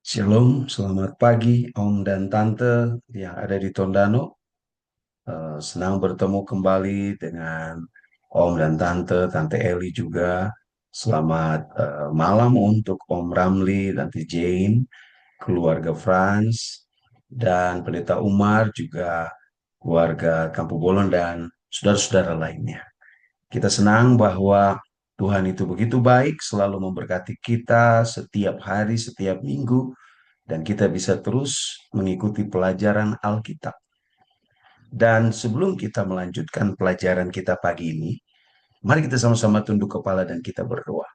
Shalom, selamat pagi Om dan Tante yang ada di Tondano. Senang bertemu kembali dengan Om dan Tante Eli juga. Selamat malam untuk Om Ramli, Tante Jane, keluarga Franz, dan Pendeta Umar, juga keluarga Kampu Bolon dan saudara-saudara lainnya. Kita senang bahwa Tuhan itu begitu baik, selalu memberkati kita setiap hari, setiap minggu, dan kita bisa terus mengikuti pelajaran Alkitab. Dan sebelum kita melanjutkan pelajaran kita pagi ini, mari kita sama-sama tunduk kepala dan kita berdoa.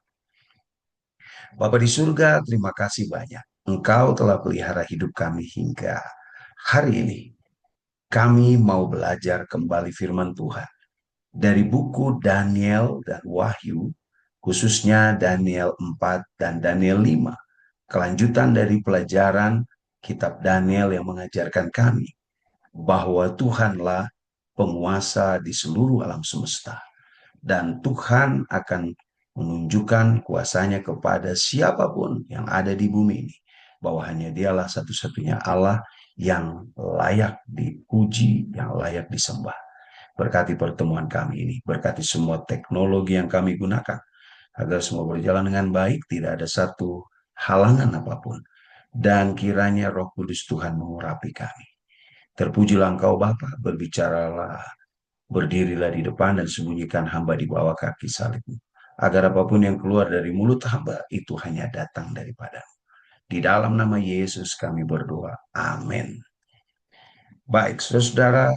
Bapa di surga, terima kasih banyak. Engkau telah pelihara hidup kami hingga hari ini. Kami mau belajar kembali firman Tuhan dari buku Daniel dan Wahyu, khususnya Daniel 4 dan Daniel 5. Kelanjutan dari pelajaran kitab Daniel yang mengajarkan kami bahwa Tuhanlah penguasa di seluruh alam semesta. Dan Tuhan akan menunjukkan kuasanya kepada siapapun yang ada di bumi ini. Bahwa hanya dialah satu-satunya Allah yang layak dipuji, yang layak disembah. Berkati pertemuan kami ini, berkati semua teknologi yang kami gunakan, agar semua berjalan dengan baik, tidak ada satu halangan apapun. Dan kiranya Roh Kudus Tuhan mengurapi kami. Terpujilah Engkau Bapa, berbicaralah, berdirilah di depan dan sembunyikan hamba di bawah kaki salib-Mu. Agar apapun yang keluar dari mulut hamba itu hanya datang daripada-Mu. Di dalam nama Yesus kami berdoa. Amin. Baik, saudara,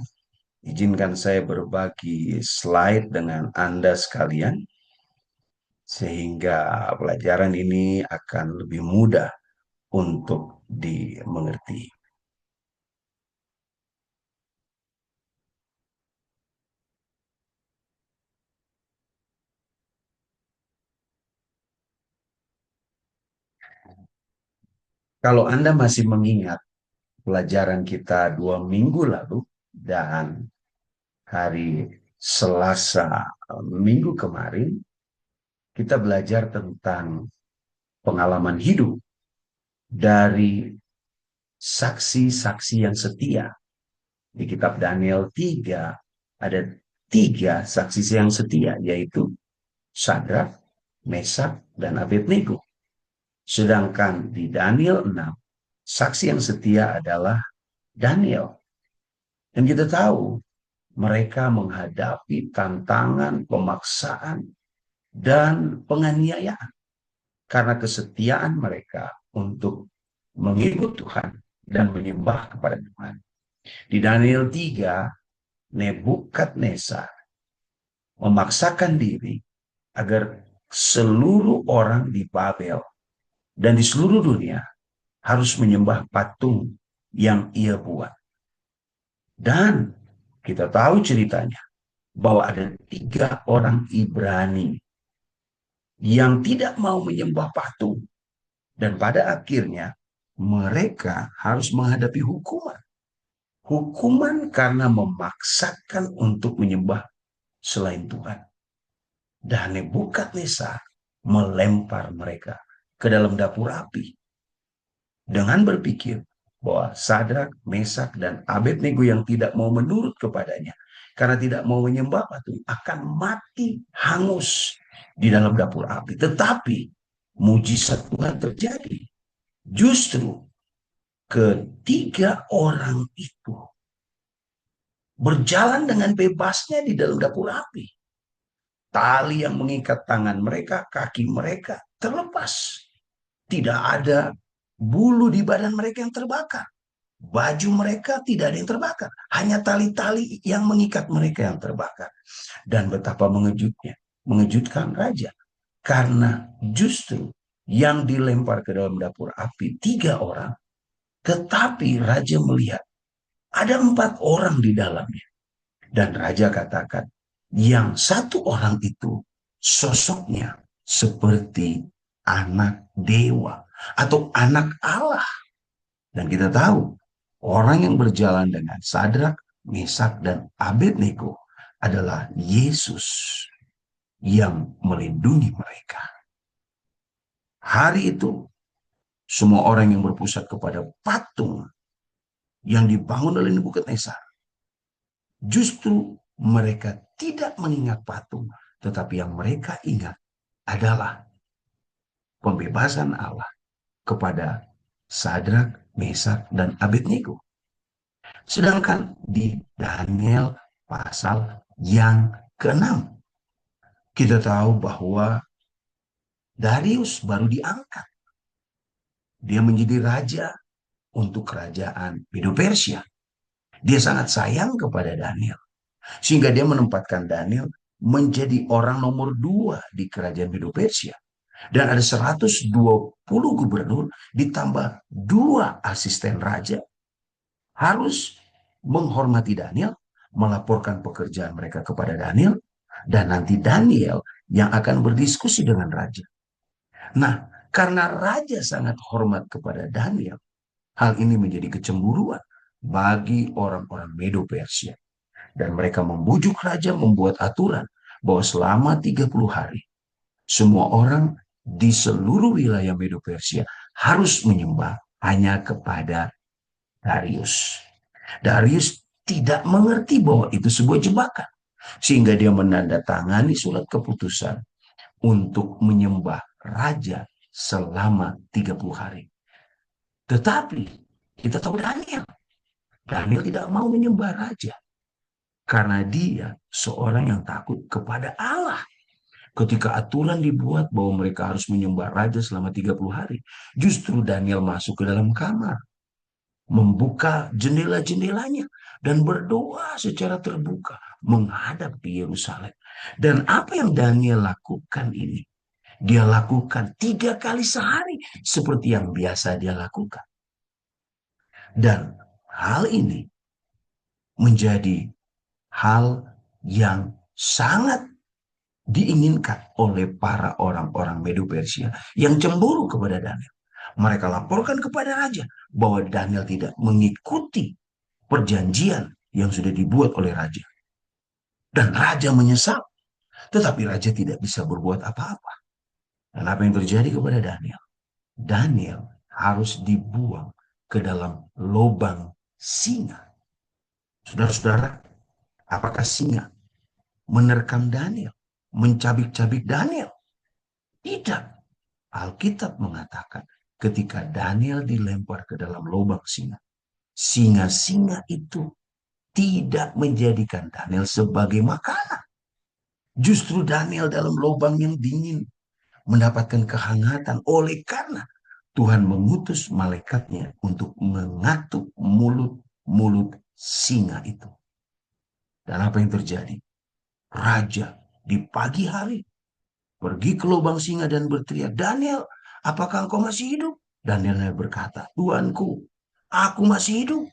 izinkan saya berbagi slide dengan Anda sekalian, sehingga pelajaran ini akan lebih mudah untuk dimengerti. Kalau Anda masih mengingat pelajaran kita 2 minggu lalu dan hari Selasa minggu kemarin, kita belajar tentang pengalaman hidup dari saksi-saksi yang setia. Di kitab Daniel 3 ada 3 saksi yang setia, yaitu Sadrak, Mesak, dan Abednego. Sedangkan di Daniel 6, saksi yang setia adalah Daniel. Dan kita tahu mereka menghadapi tantangan, pemaksaan, dan penganiayaan karena kesetiaan mereka untuk mengikut Tuhan dan menyembah kepada Tuhan. Di Daniel 3, Nebukadnezar memaksakan diri agar seluruh orang di Babel dan di seluruh dunia harus menyembah patung yang ia buat. Dan kita tahu ceritanya bahwa ada 3 orang Ibrani yang tidak mau menyembah patung. Dan pada akhirnya mereka harus menghadapi hukuman. Hukuman karena memaksakan untuk menyembah selain Tuhan. Dan Nebukadnezar melempar mereka ke dalam dapur api dengan berpikir bahwa Sadrak, Mesak, dan Abednego yang tidak mau menurut kepadanya karena tidak mau menyembah patung akan mati hangus di dalam dapur api. Tetapi mujizat Tuhan terjadi. Justru ketiga orang itu berjalan dengan bebasnya di dalam dapur api. Tali yang mengikat tangan mereka, kaki mereka terlepas. Tidak ada bulu di badan mereka yang terbakar. Baju mereka tidak ada yang terbakar. Hanya tali-tali yang mengikat mereka yang terbakar. Dan betapa mengejutkan raja. Karena justru yang dilempar ke dalam dapur api 3 orang, tetapi raja melihat ada 4 orang di dalamnya. Dan raja katakan, yang 1 orang itu sosoknya seperti anak dewa atau anak Allah. Dan kita tahu, orang yang berjalan dengan Sadrak, Mesak, dan Abednego adalah Yesus yang melindungi mereka. Hari itu Semua orang yang berpusat kepada patung yang dibangun oleh Nebukadnezar, justru mereka tidak mengingat patung, tetapi yang mereka ingat adalah pembebasan Allah kepada Sadrak, Mesak, dan Abednego. Sedangkan di Daniel pasal yang ke-6, kita tahu bahwa Darius baru diangkat. Dia menjadi raja untuk kerajaan Medo Persia. Dia sangat sayang kepada Daniel. Sehingga dia menempatkan Daniel menjadi orang nomor 2 di kerajaan Medo Persia. Dan ada 120 gubernur ditambah 2 asisten raja harus menghormati Daniel, melaporkan pekerjaan mereka kepada Daniel, dan nanti Daniel yang akan berdiskusi dengan raja. Nah, karena raja sangat hormat kepada Daniel, hal ini menjadi kecemburuan bagi orang-orang Medo Persia. Dan mereka membujuk raja membuat aturan bahwa selama 30 hari, semua orang di seluruh wilayah Medo Persia harus menyembah hanya kepada Darius. Darius tidak mengerti bahwa itu sebuah jebakan. Sehingga dia menandatangani surat keputusan untuk menyembah raja selama 30 hari. Tetapi kita tahu Daniel. Daniel tidak mau menyembah raja. Karena dia seorang yang takut kepada Allah. Ketika aturan dibuat bahwa mereka harus menyembah raja selama 30 hari, justru Daniel masuk ke dalam kamar, membuka jendela-jendelanya, dan berdoa secara terbuka menghadap di Yerusalem. Dan apa yang Daniel lakukan ini? Dia lakukan 3 kali sehari seperti yang biasa dia lakukan. Dan hal ini menjadi hal yang sangat diinginkan oleh para orang-orang Medo Persia yang cemburu kepada Daniel. Mereka laporkan kepada raja bahwa Daniel tidak mengikuti perjanjian yang sudah dibuat oleh raja. Dan raja menyesal, tetapi raja tidak bisa berbuat apa-apa. Dan apa yang terjadi kepada Daniel? Daniel harus dibuang ke dalam lubang singa. Saudara-saudara, apakah singa menerkam Daniel, mencabik-cabik Daniel? Tidak. Alkitab mengatakan ketika Daniel dilempar ke dalam lubang singa, singa-singa itu tidak menjadikan Daniel sebagai makanan. Justru Daniel dalam lubang yang dingin mendapatkan kehangatan oleh karena Tuhan mengutus malaikatnya untuk mengatuk mulut-mulut singa itu. Dan apa yang terjadi? Raja di pagi hari pergi ke lubang singa dan berteriak, Daniel, apakah engkau masih hidup? Daniel berkata, Tuanku, aku masih hidup.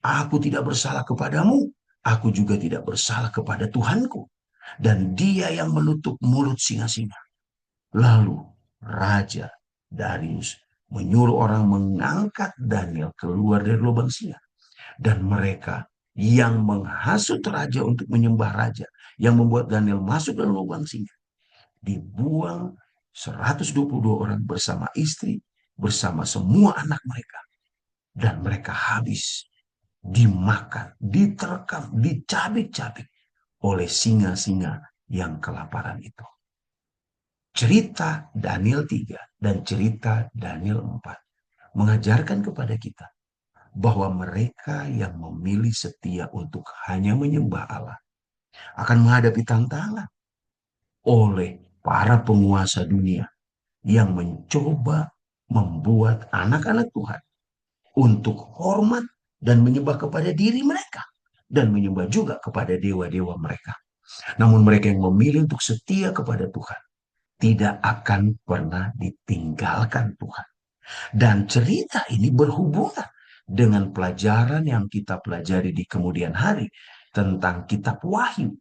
Aku tidak bersalah kepadamu. Aku juga tidak bersalah kepada Tuhanku. Dan dia yang menutup mulut singa-singa. Lalu Raja Darius menyuruh orang mengangkat Daniel keluar dari lubang singa. Dan mereka yang menghasut raja untuk menyembah raja, yang membuat Daniel masuk dalam lubang singa, dibuang 122 orang bersama istri, bersama semua anak mereka. Dan mereka habis dimakan, diterkam, dicabik-cabik oleh singa-singa yang kelaparan itu. Cerita Daniel 3 dan cerita Daniel 4 mengajarkan kepada kita bahwa mereka yang memilih setia untuk hanya menyembah Allah akan menghadapi tantangan oleh para penguasa dunia yang mencoba membuat anak-anak Tuhan untuk hormat dan menyembah kepada diri mereka dan menyembah juga kepada dewa-dewa mereka. Namun mereka yang memilih untuk setia kepada Tuhan tidak akan pernah ditinggalkan Tuhan. Dan cerita ini berhubungan dengan pelajaran yang kita pelajari di kemudian hari tentang kitab Wahyu,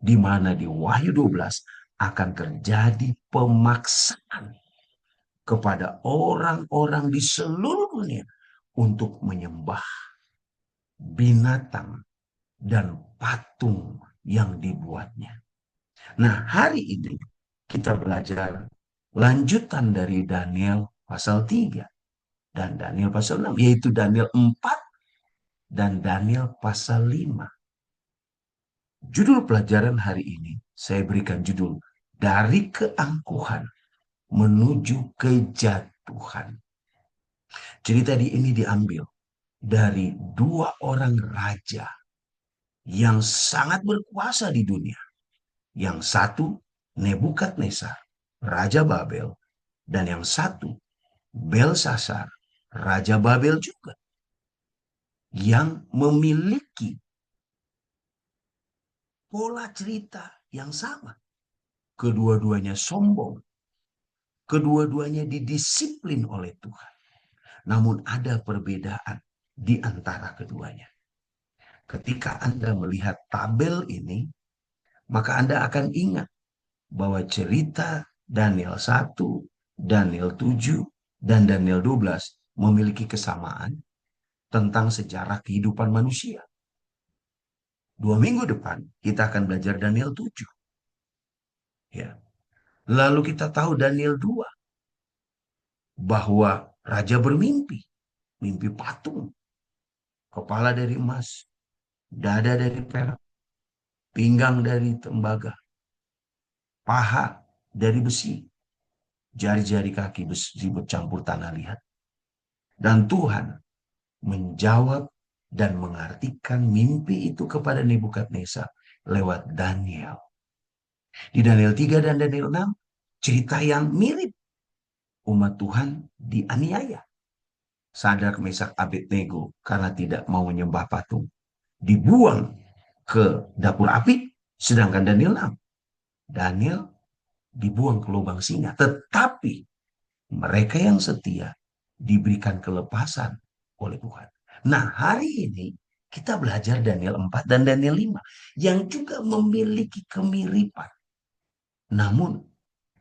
di mana di Wahyu 12 akan terjadi pemaksaan kepada orang-orang di seluruh dunia untuk menyembah binatang dan patung yang dibuatnya. Nah, hari ini kita belajar lanjutan dari Daniel pasal 3. dan Daniel pasal 6, yaitu Daniel 4 dan Daniel pasal 5. Judul pelajaran hari ini saya berikan judul Dari Keangkuhan Menuju Kejatuhan. Cerita ini diambil dari dua orang raja yang sangat berkuasa di dunia. Yang satu Nebukadnezar, Raja Babel, dan yang satu Belsasar, Raja Babel juga, yang memiliki pola cerita yang sama. Kedua-duanya sombong, kedua-duanya didisiplin oleh Tuhan. Namun ada perbedaan di antara keduanya. Ketika Anda melihat tabel ini, maka Anda akan ingat bahwa cerita Daniel 1, Daniel 7, dan Daniel 12 memiliki kesamaan tentang sejarah kehidupan manusia. 2 minggu depan kita akan belajar Daniel 7. Ya. Lalu kita tahu Daniel 2 bahwa raja bermimpi, mimpi patung, kepala dari emas, dada dari perak, pinggang dari tembaga, paha dari besi, jari-jari kaki besi bercampur tanah liat. Dan Tuhan menjawab dan mengartikan mimpi itu kepada Nebukadnezar lewat Daniel. Di Daniel 3 dan Daniel 6, cerita yang mirip. Umat Tuhan dianiaya. Sadrak, Mesak, Abednego karena tidak mau menyembah patung, dibuang ke dapur api, sedangkan Daniel 6, Daniel dibuang ke lubang singa. Tetapi mereka yang setia diberikan kelepasan oleh Tuhan. Nah, hari ini kita belajar Daniel 4 dan Daniel 5 yang juga memiliki kemiripan. Namun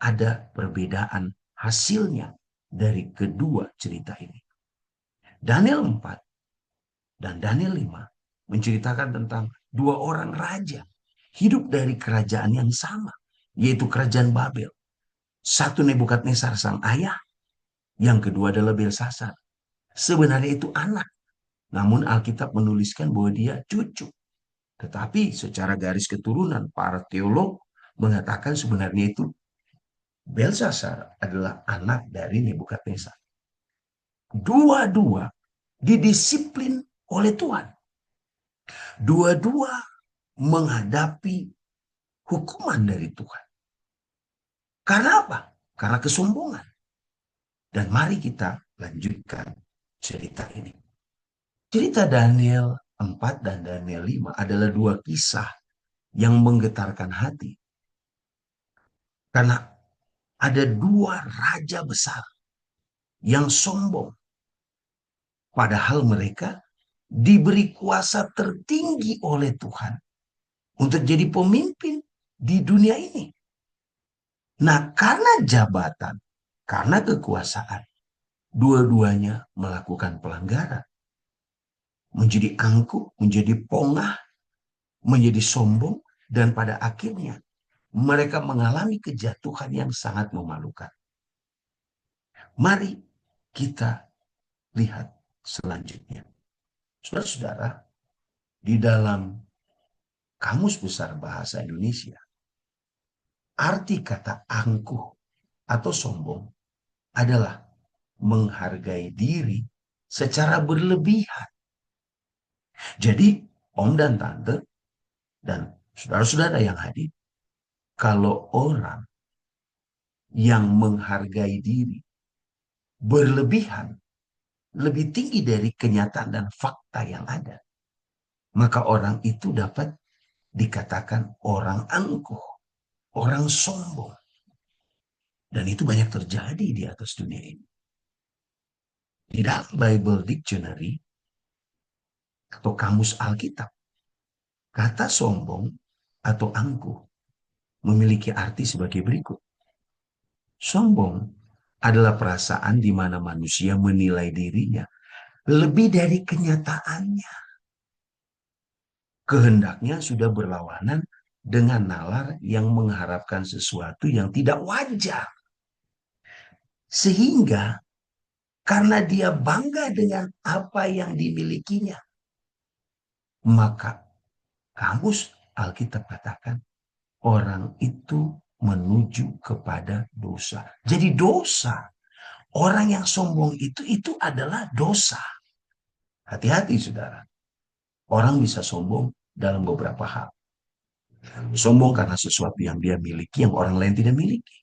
ada perbedaan hasilnya dari kedua cerita ini. Daniel 4 dan Daniel 5 menceritakan tentang dua orang raja hidup dari kerajaan yang sama, yaitu kerajaan Babel. Satu Nebukadnezar sang ayah, yang kedua adalah Belsasar. Sebenarnya itu anak, namun Alkitab menuliskan bahwa dia cucu. Tetapi secara garis keturunan, para teolog mengatakan sebenarnya itu Belsasar adalah anak dari Nebukadnezar. Dua-dua didisiplin oleh Tuhan. Dua-dua menghadapi hukuman dari Tuhan. Karena apa? Karena kesombongan. Dan mari kita lanjutkan cerita ini. Cerita Daniel 4 dan Daniel 5 adalah dua kisah yang menggetarkan hati. Karena ada dua raja besar yang sombong. Padahal mereka diberi kuasa tertinggi oleh Tuhan untuk jadi pemimpin di dunia ini. Nah, karena jabatan, karena kekuasaan, dua-duanya melakukan pelanggaran. Menjadi angkuh, menjadi pongah, menjadi sombong, dan pada akhirnya mereka mengalami kejatuhan yang sangat memalukan. Mari kita lihat selanjutnya. Saudara-saudara, di dalam Kamus Besar Bahasa Indonesia, arti kata angkuh atau sombong adalah menghargai diri secara berlebihan. Jadi, om dan tante dan saudara-saudara yang hadir, kalau orang yang menghargai diri berlebihan, lebih tinggi dari kenyataan dan fakta yang ada, maka orang itu dapat dikatakan orang angkuh, orang sombong. Dan itu banyak terjadi di atas dunia ini. Di dalam Bible Dictionary atau Kamus Alkitab, kata sombong atau angkuh memiliki arti sebagai berikut. Sombong adalah perasaan di mana manusia menilai dirinya lebih dari kenyataannya. Kehendaknya sudah berlawanan dengan nalar yang mengharapkan sesuatu yang tidak wajar. Sehingga karena dia bangga dengan apa yang dimilikinya. Maka kamus Alkitab katakan orang itu menuju kepada dosa. Jadi dosa, orang yang sombong itu adalah dosa. Hati-hati saudara. Orang bisa sombong dalam beberapa hal. Sombong karena sesuatu yang dia miliki yang orang lain tidak miliki.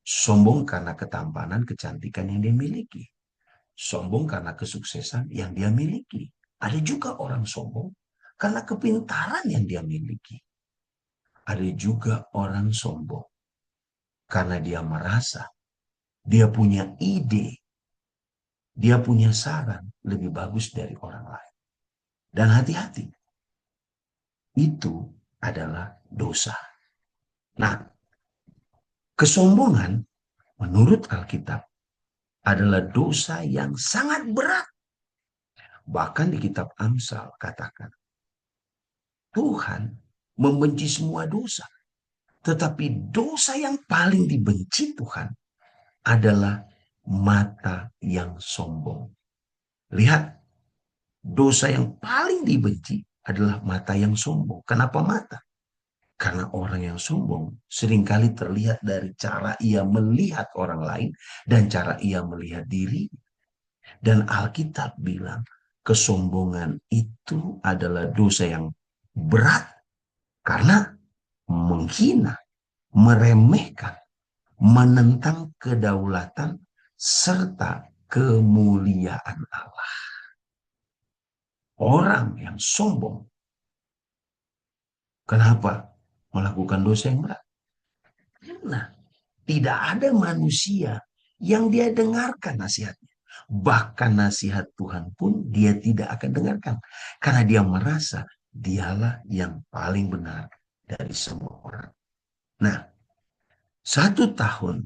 Sombong karena ketampanan, kecantikan yang dia miliki. Sombong karena kesuksesan yang dia miliki. Ada juga orang sombong karena kepintaran yang dia miliki. Ada juga orang sombong karena dia merasa dia punya ide, dia punya saran lebih bagus dari orang lain. Dan hati-hati, itu adalah dosa. Nah, kesombongan menurut Alkitab adalah dosa yang sangat berat. Bahkan di kitab Amsal katakan, Tuhan membenci semua dosa. Tetapi dosa yang paling dibenci Tuhan adalah mata yang sombong. Lihat, dosa yang paling dibenci adalah mata yang sombong. Kenapa mata? Karena orang yang sombong seringkali terlihat dari cara ia melihat orang lain dan cara ia melihat diri. Dan Alkitab bilang kesombongan itu adalah dosa yang berat karena menghina, meremehkan, menentang kedaulatan serta kemuliaan Allah. Orang yang sombong, kenapa melakukan dosa yang berat? Karena tidak ada manusia yang dia dengarkan nasihatnya. Bahkan nasihat Tuhan pun dia tidak akan dengarkan. Karena dia merasa dialah yang paling benar dari semua orang. Nah, 1 tahun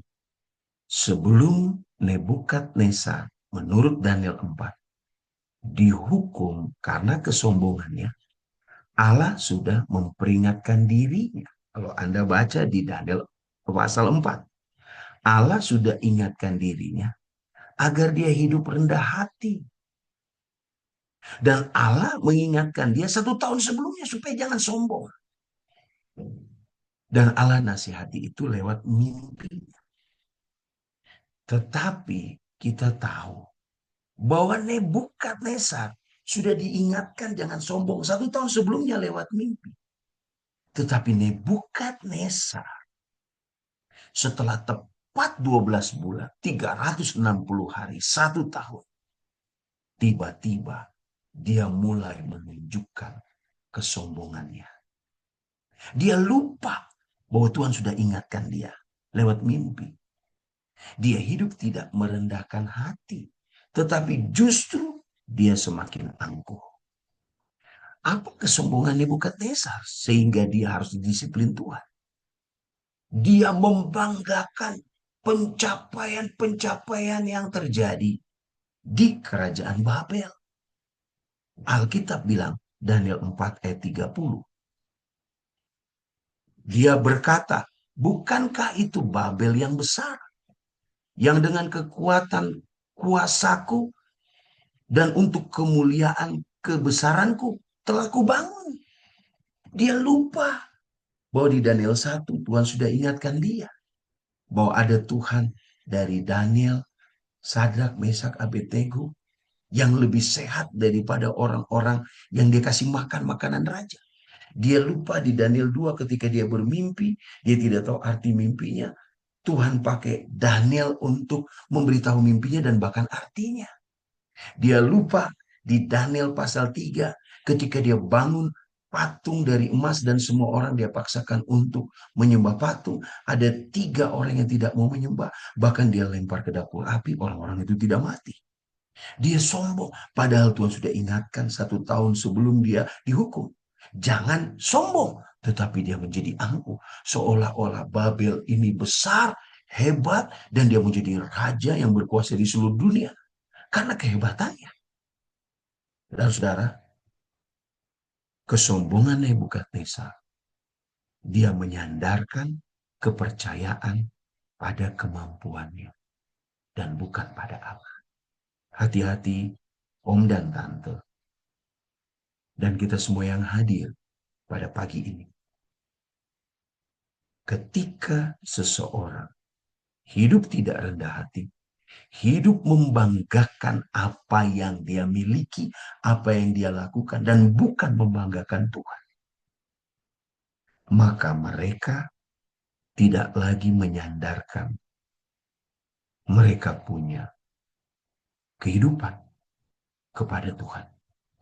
sebelum Nebukadnezar menurut Daniel 4 dihukum karena kesombongannya, Allah sudah memperingatkan dirinya. Kalau Anda baca di Daniel pasal 4, Allah sudah ingatkan dirinya agar dia hidup rendah hati. Dan Allah mengingatkan dia 1 tahun sebelumnya supaya jangan sombong. Dan Allah nasihati itu lewat mimpi. Tetapi kita tahu bahwa Nebukadnezar sudah diingatkan jangan sombong 1 tahun sebelumnya lewat mimpi. Tetapi Nebukadnezar setelah tepat 12 bulan, 360 hari, 1 tahun, tiba-tiba dia mulai menunjukkan kesombongannya. Dia lupa bahwa Tuhan sudah ingatkan dia lewat mimpi. Dia hidup tidak merendahkan hati, tetapi justru dia semakin angkuh. Apa kesombongan Nebukadnezar sehingga dia harus didisiplin Tuhan? Dia membanggakan pencapaian-pencapaian yang terjadi di kerajaan Babel. Alkitab bilang Daniel 4 ayat 30. Dia berkata, bukankah itu Babel yang besar? Yang dengan kekuatan kuasaku dan untuk kemuliaan kebesaranku telah kubangun. Dia lupa bahwa di Daniel 1 Tuhan sudah ingatkan dia bahwa ada Tuhan dari Daniel, Sadrak, Mesak, Abednego yang lebih sehat daripada orang-orang yang dia kasih makan makanan raja. Dia lupa di Daniel 2 ketika dia bermimpi, dia tidak tahu arti mimpinya. Tuhan pakai Daniel untuk memberitahu mimpinya dan bahkan artinya. Dia lupa di Daniel pasal 3 ketika dia bangun patung dari emas dan semua orang dia paksakan untuk menyembah patung. Ada 3 orang yang tidak mau menyembah. Bahkan dia lempar ke dapur api, orang-orang itu tidak mati. Dia sombong. Padahal Tuhan sudah ingatkan 1 tahun sebelum dia dihukum. Jangan sombong. Tetapi dia menjadi angkuh. Seolah-olah Babel ini besar, hebat, dan dia menjadi raja yang berkuasa di seluruh dunia. Karena kehebatannya. Saudara, kesombongan Nebukadnezar, dia menyandarkan kepercayaan pada kemampuannya dan bukan pada Allah. Hati-hati om dan tante, dan kita semua yang hadir pada pagi ini. Ketika seseorang hidup tidak rendah hati, hidup membanggakan apa yang dia miliki, apa yang dia lakukan, dan bukan membanggakan Tuhan, maka mereka tidak lagi menyandarkan mereka punya kehidupan kepada Tuhan,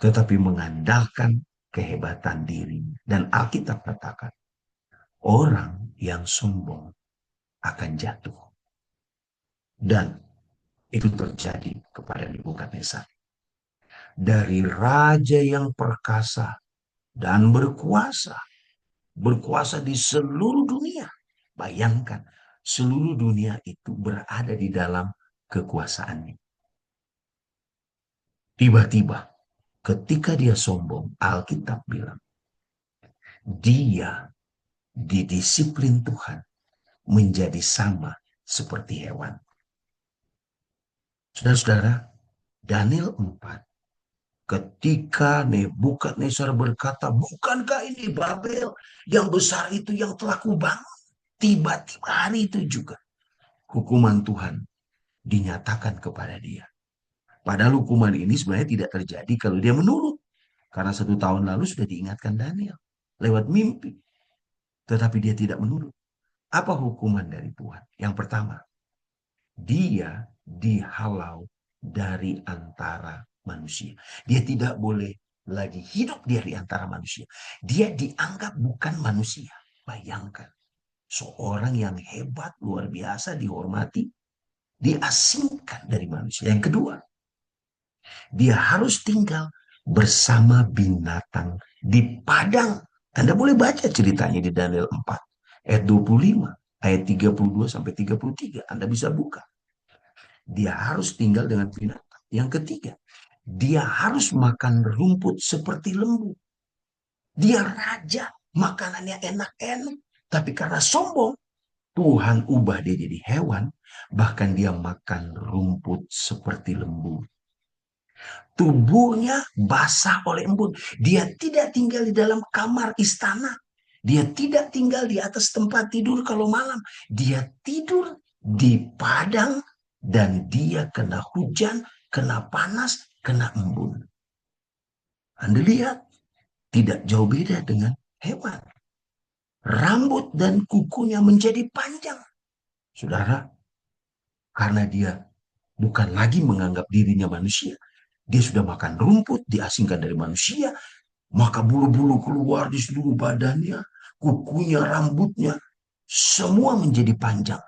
tetapi mengandalkan kehebatan diri. Dan Alkitab katakan, orang yang sombong akan jatuh. Dan itu terjadi kepada Nebukadnezar. Dari raja yang perkasa dan berkuasa, berkuasa di seluruh dunia. Bayangkan, seluruh dunia itu berada di dalam kekuasaannya. Tiba-tiba, ketika dia sombong, Alkitab bilang, dia didisiplin Tuhan menjadi sama seperti hewan. Saudara-saudara, Daniel 4, ketika Nebukadnezar berkata, bukankah ini Babel yang besar itu yang telah kubangun? Tiba-tiba hari itu juga hukuman Tuhan dinyatakan kepada dia. Padahal hukuman ini sebenarnya tidak terjadi kalau dia menurut. Karena 1 tahun lalu sudah diingatkan Daniel lewat mimpi. Tetapi dia tidak menurut. Apa hukuman dari Tuhan? Yang pertama, dia dihalau dari antara manusia. Dia tidak boleh lagi hidup dari antara manusia. Dia dianggap bukan manusia. Bayangkan, seorang yang hebat, luar biasa, dihormati, diasingkan dari manusia. Yang kedua, dia harus tinggal bersama binatang di padang. Anda boleh baca ceritanya di Daniel 4 ayat 25, ayat 32 sampai 33. Anda bisa buka. Dia harus tinggal dengan binatang. Yang ketiga, dia harus makan rumput seperti lembu. Dia raja, makanannya enak-enak. Tapi karena sombong, Tuhan ubah dia jadi hewan. Bahkan dia makan rumput seperti lembu. Tubuhnya basah oleh embun. Dia tidak tinggal di dalam kamar istana. Dia tidak tinggal di atas tempat tidur kalau malam. Dia tidur di padang dan dia kena hujan, kena panas, kena embun. Anda lihat, tidak jauh beda dengan hewan. Rambut dan kukunya menjadi panjang. Saudara, karena dia bukan lagi menganggap dirinya manusia. Dia sudah makan rumput, diasingkan dari manusia, maka bulu-bulu keluar di seluruh badannya, kukunya, rambutnya, semua menjadi panjang.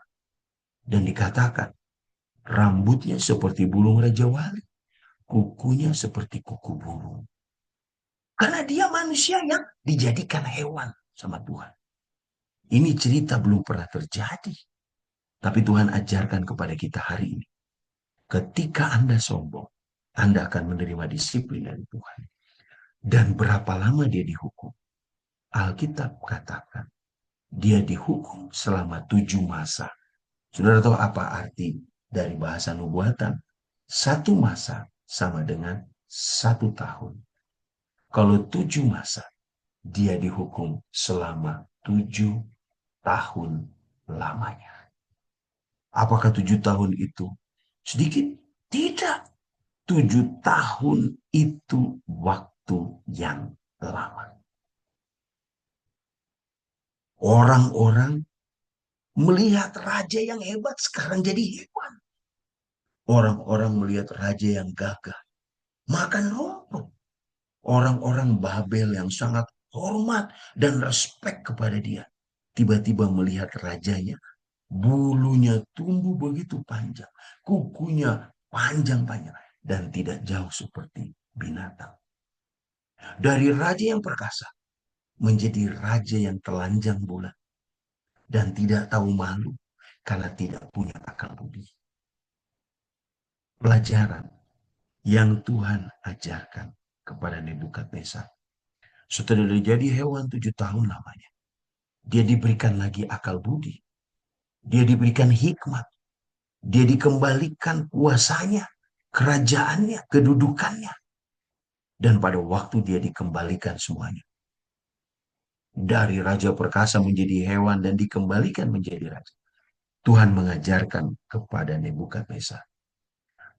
Dan dikatakan, rambutnya seperti bulung Raja Wali, kukunya seperti kuku burung. Karena dia manusia yang dijadikan hewan sama Tuhan. Ini cerita belum pernah terjadi. Tapi Tuhan ajarkan kepada kita hari ini. Ketika Anda sombong, Anda akan menerima disiplin dari Tuhan. Dan berapa lama dia dihukum? Alkitab katakan, dia dihukum selama 7 masa. Saudara tahu apa arti dari bahasa nubuatan? 1 masa sama dengan 1 tahun. Kalau 7 masa, dia dihukum selama 7 tahun lamanya. Apakah 7 tahun itu sedikit? Tidak. 7 tahun itu waktu yang lama. Orang-orang melihat raja yang hebat sekarang jadi hewan. Orang-orang melihat raja yang gagah makan rumput. Orang-orang Babel yang sangat hormat dan respek kepada dia tiba-tiba melihat rajanya, bulunya tumbuh begitu panjang, kukunya panjang-panjang, dan tidak jauh seperti binatang. Dari raja yang perkasa menjadi raja yang telanjang bulat dan tidak tahu malu karena tidak punya akal budi. Pelajaran yang Tuhan ajarkan kepada Nebukadnezar. Setelah dia jadi hewan 7 tahun lamanya, dia diberikan lagi akal budi. Dia diberikan hikmat. Dia dikembalikan kuasanya kerajaannya, kedudukannya. Dan pada waktu dia dikembalikan semuanya. Dari raja perkasa menjadi hewan dan dikembalikan menjadi raja. Tuhan mengajarkan kepada Nebukadnezar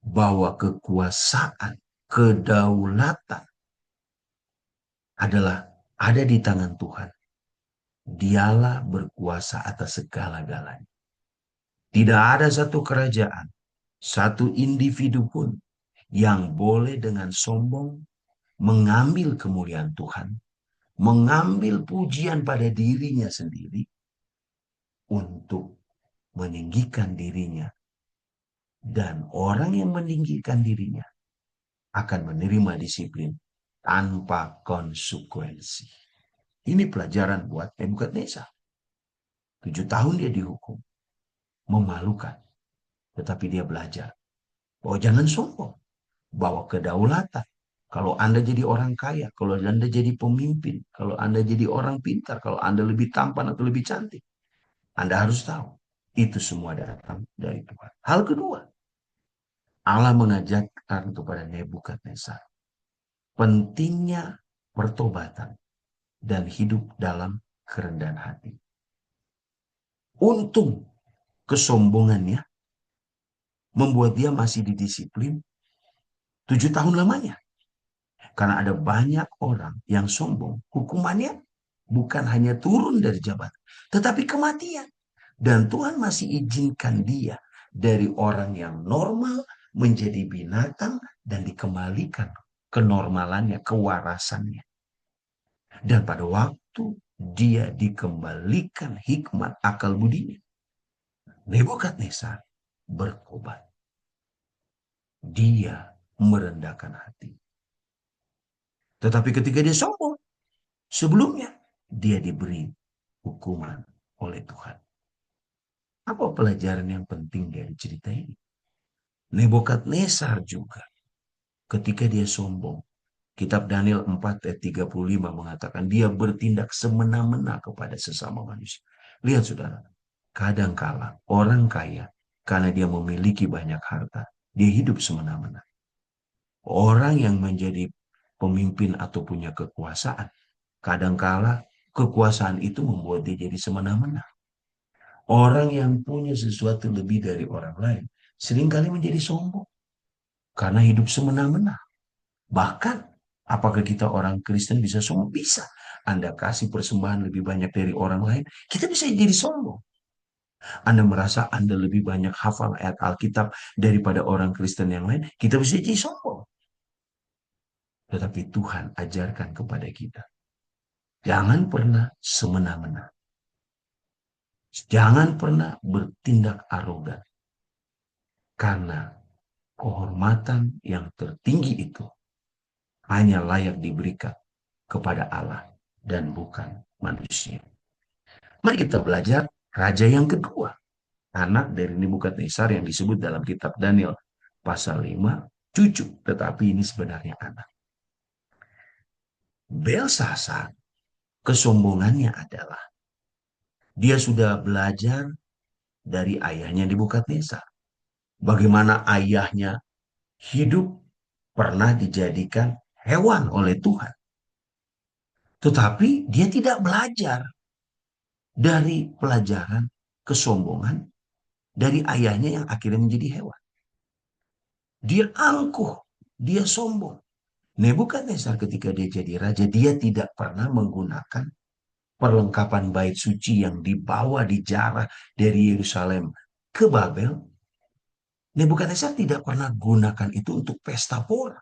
bahwa kekuasaan, kedaulatan adalah ada di tangan Tuhan. Dialah berkuasa atas segala-galanya. Tidak ada satu kerajaan, satu individu pun yang boleh dengan sombong mengambil kemuliaan Tuhan, mengambil pujian pada dirinya sendiri untuk meninggikan dirinya. Dan orang yang meninggikan dirinya akan menerima disiplin tanpa konsekuensi. Ini pelajaran buat Nebukadnezar. 7 tahun dia dihukum. Memalukan. Tetapi dia belajar. Oh, jangan sombong. Bawa kedaulatan. Kalau Anda jadi orang kaya, kalau Anda jadi pemimpin, kalau Anda jadi orang pintar, kalau Anda lebih tampan atau lebih cantik, Anda harus tahu. Itu semua datang dari Tuhan. Hal kedua, Allah mengajarkan kepada Nebukadnezar pentingnya pertobatan dan hidup dalam kerendahan hati. Untung kesombongannya membuat dia masih didisiplin 7 tahun lamanya. Karena ada banyak orang yang sombong. Hukumannya bukan hanya turun dari jabatan, tetapi kematian. Dan Tuhan masih izinkan dia dari orang yang normal menjadi binatang dan dikembalikan kenormalannya, kewarasannya. Dan pada waktu dia dikembalikan hikmat akal budinya, Nebukadnezar bertobat. Dia merendahkan hati. Tetapi ketika dia sombong, sebelumnya dia diberi hukuman oleh Tuhan. Apa pelajaran yang penting dari cerita ini? Nebukadnezar juga ketika dia sombong, Kitab Daniel 4 ayat 35 mengatakan dia bertindak semena-mena kepada sesama manusia. Lihat saudara, kadangkala orang kaya karena dia memiliki banyak harta, dia hidup semena-mena. Orang yang menjadi pemimpin atau punya kekuasaan, kadangkala kekuasaan itu membuat dia jadi semena-mena. Orang yang punya sesuatu lebih dari orang lain seringkali menjadi sombong karena hidup semena-mena. Bahkan, apakah kita orang Kristen bisa sombong? Bisa. Anda kasih persembahan lebih banyak dari orang lain, kita bisa jadi sombong. Anda merasa Anda lebih banyak hafal ayat Alkitab daripada orang Kristen yang lain, kita bisa jadi sombong. Tetapi Tuhan ajarkan kepada kita, jangan pernah semena-mena. Jangan pernah bertindak arogan. Karena kehormatan yang tertinggi itu hanya layak diberikan kepada Allah dan bukan manusia. Mari kita belajar raja yang kedua. Anak dari Nebukadnezar yang disebut dalam kitab Daniel pasal 5, cucu. Tetapi ini sebenarnya anak. Belsasar, kesombongannya adalah dia sudah belajar dari ayahnya Nebukadnezar. Bagaimana ayahnya hidup pernah dijadikan hewan oleh Tuhan. Tetapi dia tidak belajar dari pelajaran kesombongan dari ayahnya yang akhirnya menjadi hewan. Dia angkuh, dia sombong. Nebukadnezar ketika dia jadi raja, dia tidak pernah menggunakan perlengkapan bait suci yang dibawa dijarah dari Yerusalem ke Babel. Nebukadnezar tidak pernah gunakan itu untuk pesta pora.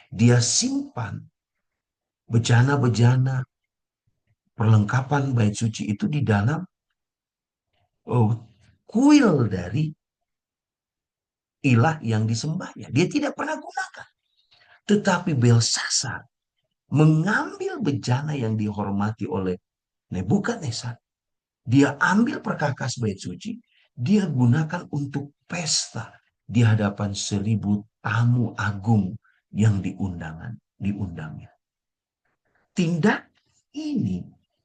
Dia simpan bejana-bejana perlengkapan bait suci itu di dalam kuil dari ilah yang disembahnya. Dia tidak pernah gunakan. Tetapi Belsasar mengambil bejana yang dihormati oleh Nebukadnezar. Dia ambil perkakas bait suci, dia gunakan untuk pesta di hadapan 1.000 tamu agung yang diundangnya.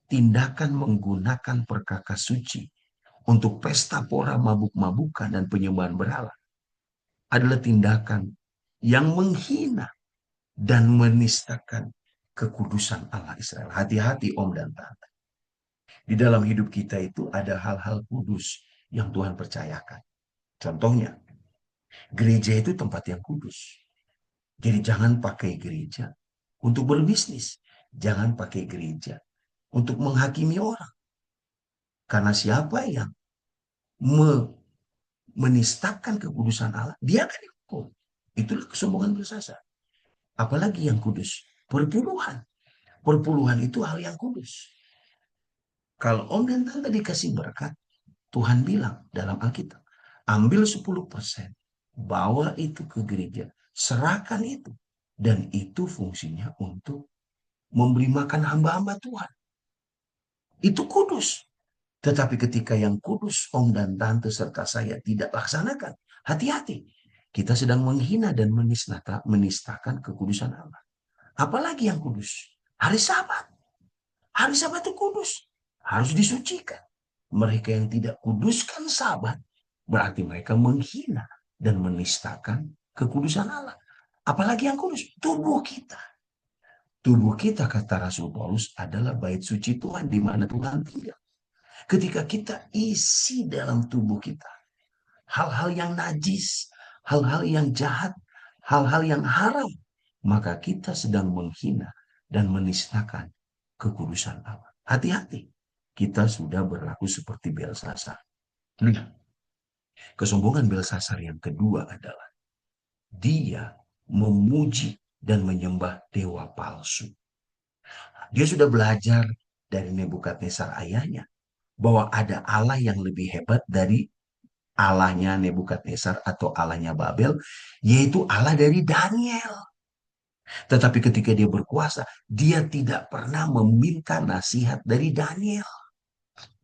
Tindakan menggunakan perkakas suci untuk pesta pora mabuk-mabukan dan penyembahan berhala adalah tindakan yang menghina dan menistakan kekudusan Allah Israel. Hati-hati Om dan Tante. Di dalam hidup kita itu ada hal-hal kudus yang Tuhan percayakan. Contohnya, gereja itu tempat yang kudus. Jadi jangan pakai gereja untuk berbisnis. Jangan pakai gereja untuk menghakimi orang. Karena siapa yang menistakan kekudusan Allah, dia akan dihukum. Itulah kesombongan bersasar. Apalagi yang kudus. Perpuluhan. Perpuluhan itu hal yang kudus. Kalau Om dan Tante dikasih berkat, Tuhan bilang dalam Alkitab, ambil 10%, bawa itu ke gereja, serahkan itu. Dan itu fungsinya untuk memberi makan hamba-hamba Tuhan. Itu kudus. Tetapi ketika yang kudus, Om dan Tante serta saya tidak laksanakan, hati-hati. Kita sedang menghina dan menistakan kekudusan Allah. Apalagi yang kudus. Hari Sabat. Hari Sabat itu kudus. Harus disucikan. Mereka yang tidak kuduskan Sabat, berarti mereka menghina dan menistakan kekudusan Allah. Apalagi yang kudus, tubuh kita. Tubuh kita, kata Rasul Paulus, adalah bait suci Tuhan di mana Tuhan tinggal. Ketika kita isi dalam tubuh kita hal-hal yang najis, hal-hal yang jahat, hal-hal yang haram, maka kita sedang menghina dan menistakan kekudusan Allah. Hati-hati, kita sudah berlaku seperti Belsasar. Nah, kesombongan Belsasar yang kedua adalah dia memuji dan menyembah dewa palsu. Dia sudah belajar dari Nebukadnezar ayahnya bahwa ada Allah yang lebih hebat dari Allahnya Nebukadnezar atau Allahnya Babel, yaitu Allah dari Daniel. Tetapi ketika dia berkuasa, dia tidak pernah meminta nasihat dari Daniel.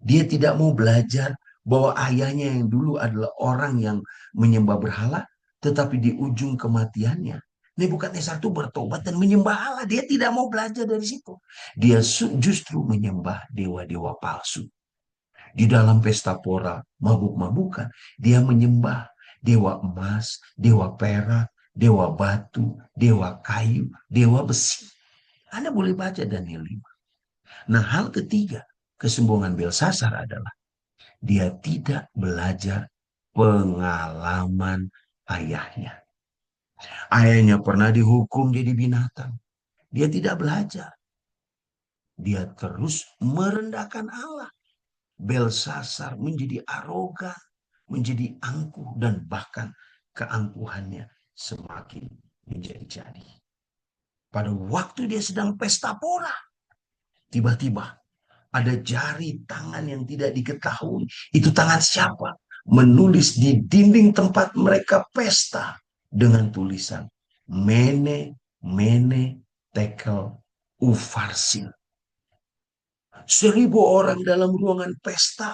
Dia tidak mau belajar bahwa ayahnya yang dulu adalah orang yang menyembah berhala, tetapi di ujung kematiannya, Nebukadnezar itu bertobat dan menyembah Allah. Dia tidak mau belajar dari situ. Dia justru menyembah dewa-dewa palsu. Di dalam pesta pora, mabuk-mabukan, dia menyembah dewa emas, dewa perak, dewa batu, dewa kayu, dewa besi. Anda boleh baca Daniel 5. Nah, hal ketiga, kesombongan Belsasar adalah dia tidak belajar pengalaman ayahnya. Ayahnya pernah dihukum jadi binatang. Dia tidak belajar. Dia terus merendahkan Allah. Belsasar menjadi arogan, menjadi angkuh, dan bahkan keangkuhannya semakin menjadi-jadi. Pada waktu dia sedang pesta pora, tiba-tiba ada jari tangan yang tidak diketahui. Itu tangan siapa? Menulis di dinding tempat mereka pesta dengan tulisan Mene, Mene, Tekel, Ufarsin. 1.000 orang dalam ruangan pesta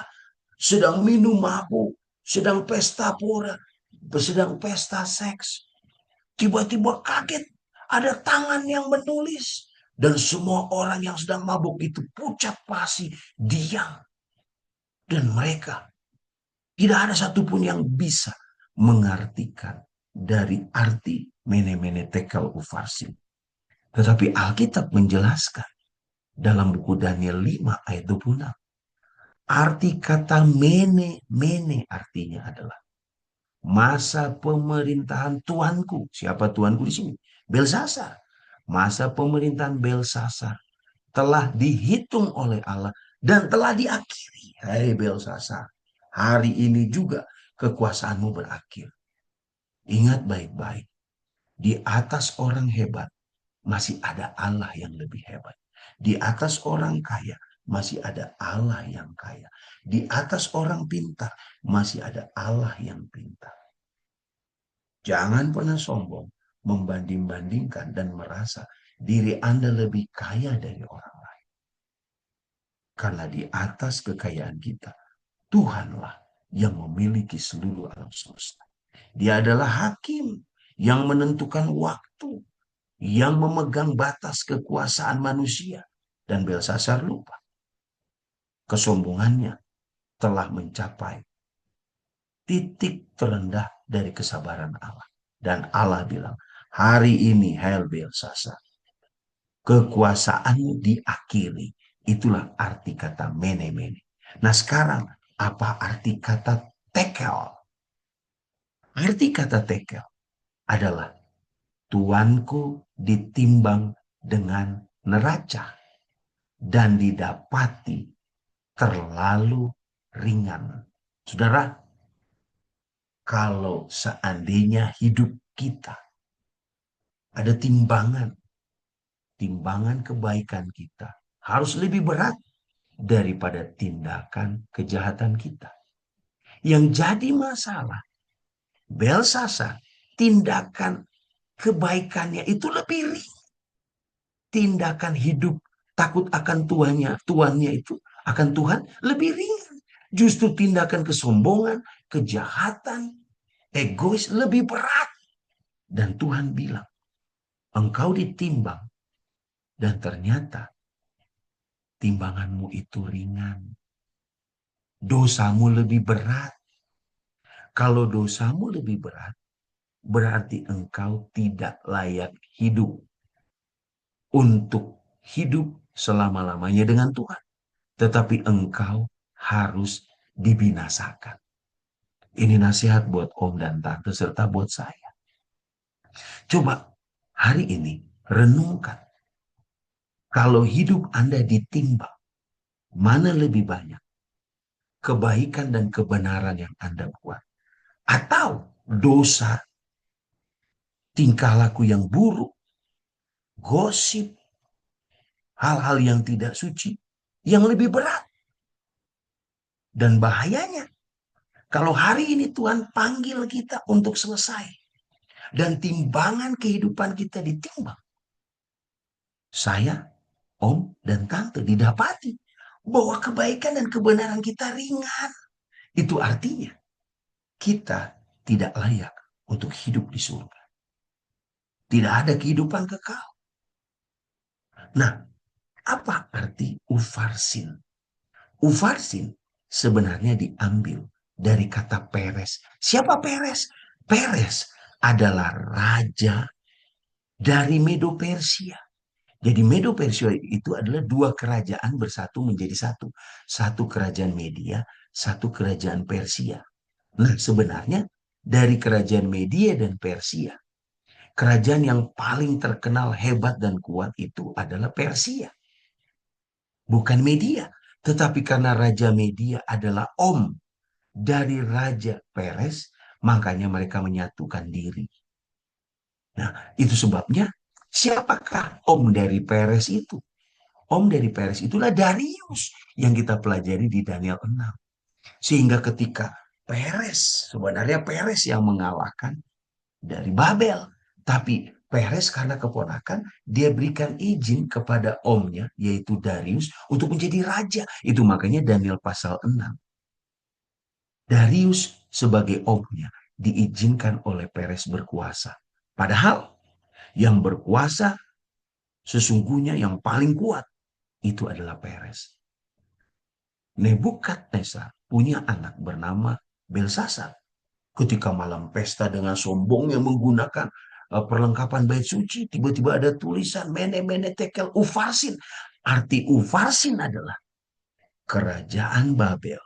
sedang minum mabuk, sedang pesta pora, sedang pesta seks. Tiba-tiba kaget, ada tangan yang menulis. Dan semua orang yang sedang mabuk itu pucat pasi, diam. Dan mereka, tidak ada satupun yang bisa mengartikan dari arti mene-mene tekel ufarsin. Tetapi Alkitab menjelaskan dalam buku Daniel 5 ayat 26. Arti kata mene artinya adalah masa pemerintahan Tuanku. Siapa Tuanku di sini? Belsasar. Masa pemerintahan Belsasar telah dihitung oleh Allah dan telah diakhiri. Hai Belsasar, hari ini juga kekuasaanmu berakhir. Ingat baik-baik, di atas orang hebat masih ada Allah yang lebih hebat. Di atas orang kaya masih ada Allah yang kaya. Di atas orang pintar masih ada Allah yang pintar. Jangan pernah sombong, membanding-bandingkan dan merasa diri Anda lebih kaya dari orang lain. Karena di atas kekayaan kita, Tuhanlah yang memiliki seluruh alam semesta. Dia adalah hakim yang menentukan waktu, yang memegang batas kekuasaan manusia. Dan Belsasar lupa. Kesombongannya telah mencapai titik terendah dari kesabaran Allah. Dan Allah bilang, Hari ini, Hail Belsasar, kekuasaanmu diakhiri. Itulah arti kata mene-mene. Nah sekarang, apa arti kata tekel? Arti kata tekel adalah tuanku ditimbang dengan neraca dan didapati terlalu ringan. Saudara, kalau seandainya hidup kita ada timbangan, timbangan kebaikan kita harus lebih berat daripada tindakan kejahatan kita. Yang jadi masalah, Belsasar, tindakan kebaikannya itu lebih ringan. Tindakan hidup takut akan tuannya itu akan Tuhan lebih ringan. Justru tindakan kesombongan, kejahatan, egois lebih berat. Dan Tuhan bilang, engkau ditimbang dan ternyata timbanganmu itu ringan. Dosamu lebih berat. Kalau dosamu lebih berat, berarti engkau tidak layak hidup untuk hidup selama-lamanya dengan Tuhan. Tetapi engkau harus dibinasakan. Ini nasihat buat om dan tante serta buat saya. Coba hari ini renungkan. Kalau hidup Anda ditimbang, mana lebih banyak kebaikan dan kebenaran yang Anda buat? Atau dosa, tingkah laku yang buruk, gosip, hal-hal yang tidak suci, yang lebih berat. Dan bahayanya, kalau hari ini Tuhan panggil kita untuk selesai, dan timbangan kehidupan kita ditimbang, saya, om, dan tante didapati bahwa kebaikan dan kebenaran kita ringan. Itu artinya kita tidak layak untuk hidup di surga. Tidak ada kehidupan kekal. Nah, apa arti ufarsin? Ufarsin sebenarnya diambil dari kata Peres. Siapa Peres? Peres adalah raja dari Medo Persia. Jadi Medo Persia itu adalah dua kerajaan bersatu menjadi satu. Satu kerajaan Media, satu kerajaan Persia. Nah sebenarnya dari kerajaan Media dan Persia, kerajaan yang paling terkenal hebat dan kuat itu adalah Persia. Bukan Media. Tetapi karena Raja Media adalah om dari Raja Peres, makanya mereka menyatukan diri. Nah, itu sebabnya siapakah om dari Peres itu? Om dari Peres itulah Darius yang kita pelajari di Daniel 6. Sehingga ketika Peres, sebenarnya Peres yang mengalahkan dari Babel. Tapi Peres karena keponakan, dia berikan izin kepada omnya, yaitu Darius, untuk menjadi raja. Itu makanya Daniel pasal 6. Darius sebagai omnya diizinkan oleh Peres berkuasa. Padahal yang berkuasa sesungguhnya yang paling kuat itu adalah Peres. Nebukadnezar punya anak bernama Belsasar. Ketika malam pesta dengan sombongnya menggunakan perlengkapan bait suci, tiba-tiba ada tulisan mene-mene tekel ufarsin. Arti ufarsin adalah kerajaan Babel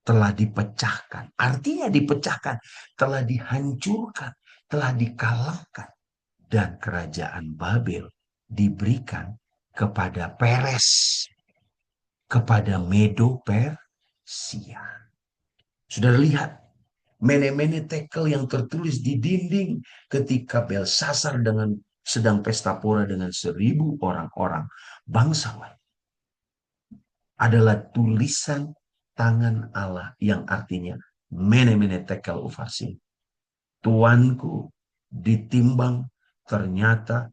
telah dipecahkan. Artinya dipecahkan, telah dihancurkan, telah dikalahkan. Dan kerajaan Babel diberikan kepada Peres, kepada Medo Persia. Sudah lihat mene-mene tekel yang tertulis di dinding ketika Belsasar sedang pesta pora dengan 1.000 orang-orang bangsawan. Adalah tulisan tangan Allah yang artinya mene-mene tekel ufarsin. Tuanku ditimbang, ternyata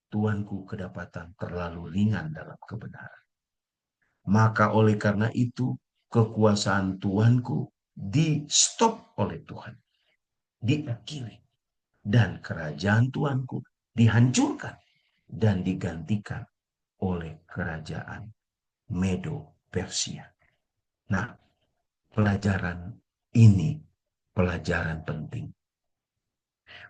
tuanku kedapatan terlalu ringan dalam kebenaran. Maka oleh karena itu kekuasaan tuanku di stop oleh Tuhan, diakhiri, dan kerajaan tuanku dihancurkan dan digantikan oleh kerajaan Medo Persia. Nah, pelajaran ini pelajaran penting.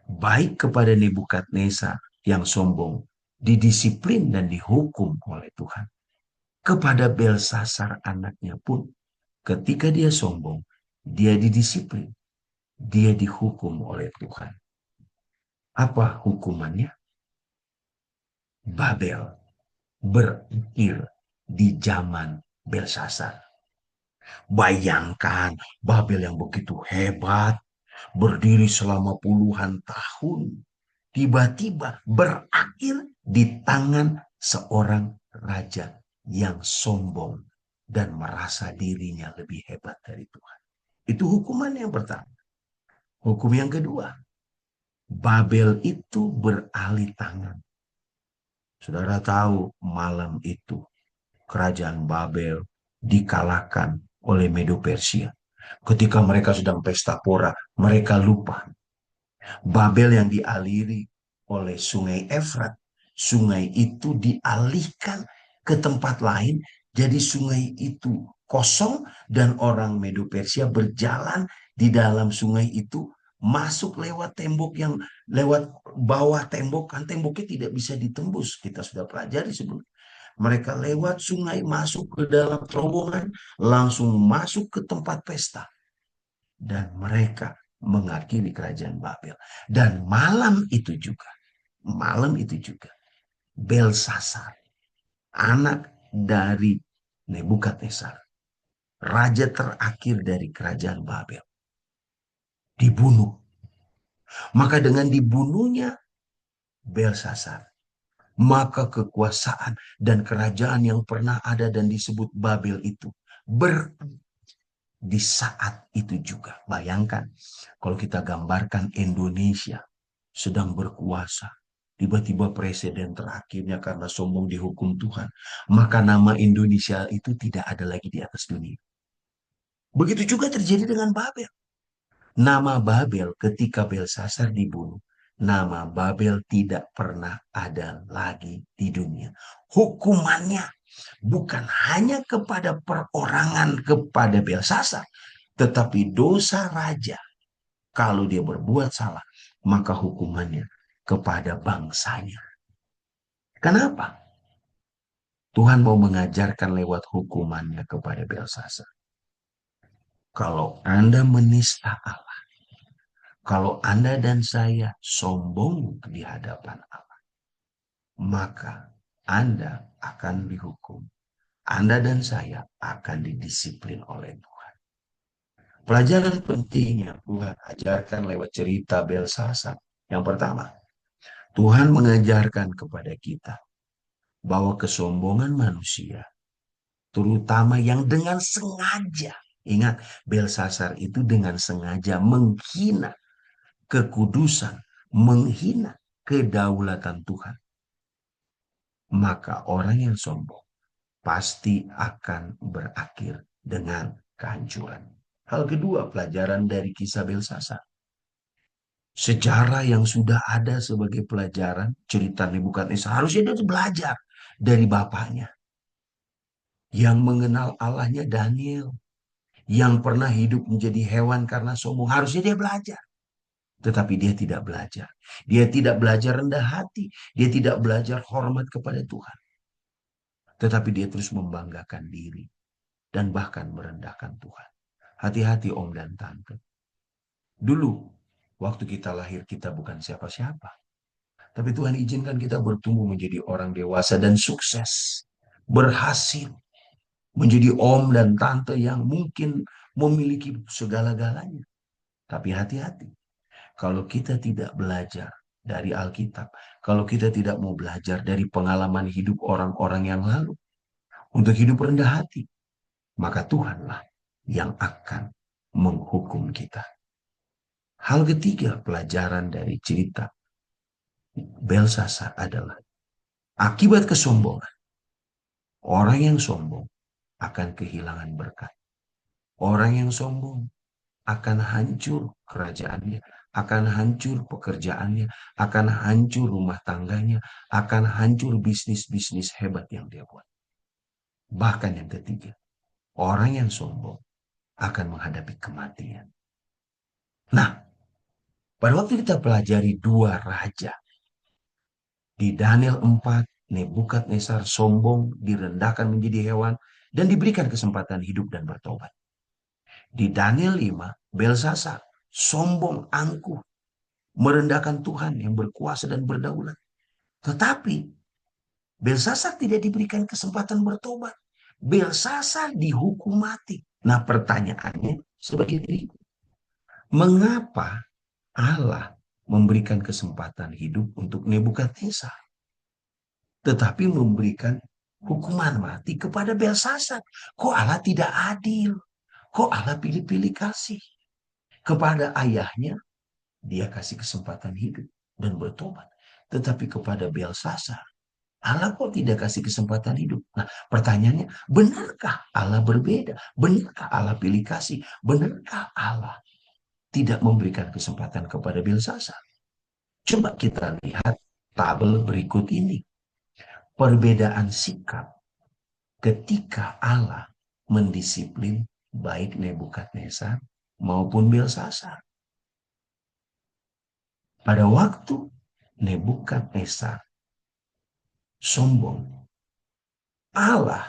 Baik kepada Nebukadnezar yang sombong, didisiplin dan dihukum oleh Tuhan. Kepada Belsasar anaknya pun, ketika dia sombong, dia didisiplin, dia dihukum oleh Tuhan. Apa hukumannya? Babel berakhir di zaman Belsasar. Bayangkan Babel yang begitu hebat, berdiri selama puluhan tahun, tiba-tiba berakhir di tangan seorang raja yang sombong dan merasa dirinya lebih hebat dari Tuhan. Itu hukuman yang pertama. Hukum yang kedua, Babel itu beralih tangan. Saudara tahu malam itu kerajaan Babel dikalahkan oleh Medo Persia. Ketika mereka sedang pesta pora, mereka lupa Babel yang dialiri oleh sungai Efrat. Sungai itu dialihkan ke tempat lain, jadi sungai itu kosong dan orang Medo Persia berjalan di dalam sungai itu, masuk lewat tembok yang lewat bawah tembok, kan temboknya tidak bisa ditembus. Kita sudah pelajari sebelumnya. Mereka lewat sungai masuk ke dalam terowongan, langsung masuk ke tempat pesta. Dan mereka mengakhiri kerajaan Babel. Dan malam itu juga, Belsasar, anak dari Nebukadnezar, raja terakhir dari kerajaan Babel, dibunuh. Maka dengan dibunuhnya Belsasar, maka kekuasaan dan kerajaan yang pernah ada dan disebut Babel itu di saat itu juga. Bayangkan kalau kita gambarkan Indonesia sedang berkuasa. Tiba-tiba presiden terakhirnya karena sombong dihukum Tuhan. Maka nama Indonesia itu tidak ada lagi di atas dunia. Begitu juga terjadi dengan Babel. Nama Babel ketika Belsasar dibunuh, nama Babel tidak pernah ada lagi di dunia. Hukumannya bukan hanya kepada perorangan kepada Belsasar, tetapi dosa raja. Kalau dia berbuat salah, maka hukumannya kepada bangsanya. Kenapa? Tuhan mau mengajarkan lewat hukumannya kepada Belsasar. Kalau Anda menista Allah, kalau Anda dan saya sombong di hadapan Allah, maka Anda akan dihukum. Anda dan saya akan didisiplin oleh Tuhan. Pelajaran pentingnya Tuhan ajarkan lewat cerita Belsasar. Yang pertama, Tuhan mengajarkan kepada kita bahwa kesombongan manusia, terutama yang dengan sengaja, ingat, Belsasar itu dengan sengaja menghina kekudusan, menghina kedaulatan Tuhan. Maka orang yang sombong pasti akan berakhir dengan kehancuran. Hal kedua, pelajaran dari kisah Belsasar. Sejarah yang sudah ada sebagai pelajaran, cerita Nebukadnezar, harusnya dia belajar dari bapaknya. Yang mengenal Allahnya Daniel, yang pernah hidup menjadi hewan karena sombong, harusnya dia belajar. Tetapi dia tidak belajar. Dia tidak belajar rendah hati. Dia tidak belajar hormat kepada Tuhan. Tetapi dia terus membanggakan diri dan bahkan merendahkan Tuhan. Hati-hati om dan tante. Dulu, waktu kita lahir, kita bukan siapa-siapa. Tapi Tuhan izinkan kita bertumbuh menjadi orang dewasa dan sukses. Berhasil. Menjadi om dan tante yang mungkin memiliki segala-galanya. Tapi hati-hati. Kalau kita tidak belajar dari Alkitab, kalau kita tidak mau belajar dari pengalaman hidup orang-orang yang lalu, untuk hidup rendah hati, maka Tuhanlah yang akan menghukum kita. Hal ketiga pelajaran dari cerita Belsasar adalah akibat kesombongan. Orang yang sombong akan kehilangan berkat. Orang yang sombong akan hancur kerajaannya, akan hancur pekerjaannya, akan hancur rumah tangganya, akan hancur bisnis-bisnis hebat yang dia buat. Bahkan yang ketiga, orang yang sombong akan menghadapi kematian. Nah, Pada waktu kita pelajari dua raja, di Daniel 4, Nebukadnezar sombong, direndahkan menjadi hewan, dan diberikan kesempatan hidup dan bertobat. Di Daniel 5, Belsasar sombong, angkuh, merendahkan Tuhan yang berkuasa dan berdaulat. Tetapi Belsasar tidak diberikan kesempatan bertobat. Belsasar dihukum mati. Nah, pertanyaannya sebagai diri, mengapa Allah memberikan kesempatan hidup untuk Nebukadnezar, tetapi memberikan hukuman mati kepada Belsasar? Kok Allah tidak adil? Kok Allah pilih-pilih kasih? Kepada ayahnya, dia kasih kesempatan hidup dan bertobat. Tetapi kepada Belsasar, Allah kok tidak kasih kesempatan hidup? Nah, pertanyaannya, benarkah Allah berbeda? Benarkah Allah pilih kasih? Benarkah Allah tidak memberikan kesempatan kepada Belsasar? Coba kita lihat tabel berikut ini. Perbedaan sikap ketika Allah mendisiplin baik Nebukadnezar maupun Belsasar. Pada waktu Nebukadnezar sombong, Allah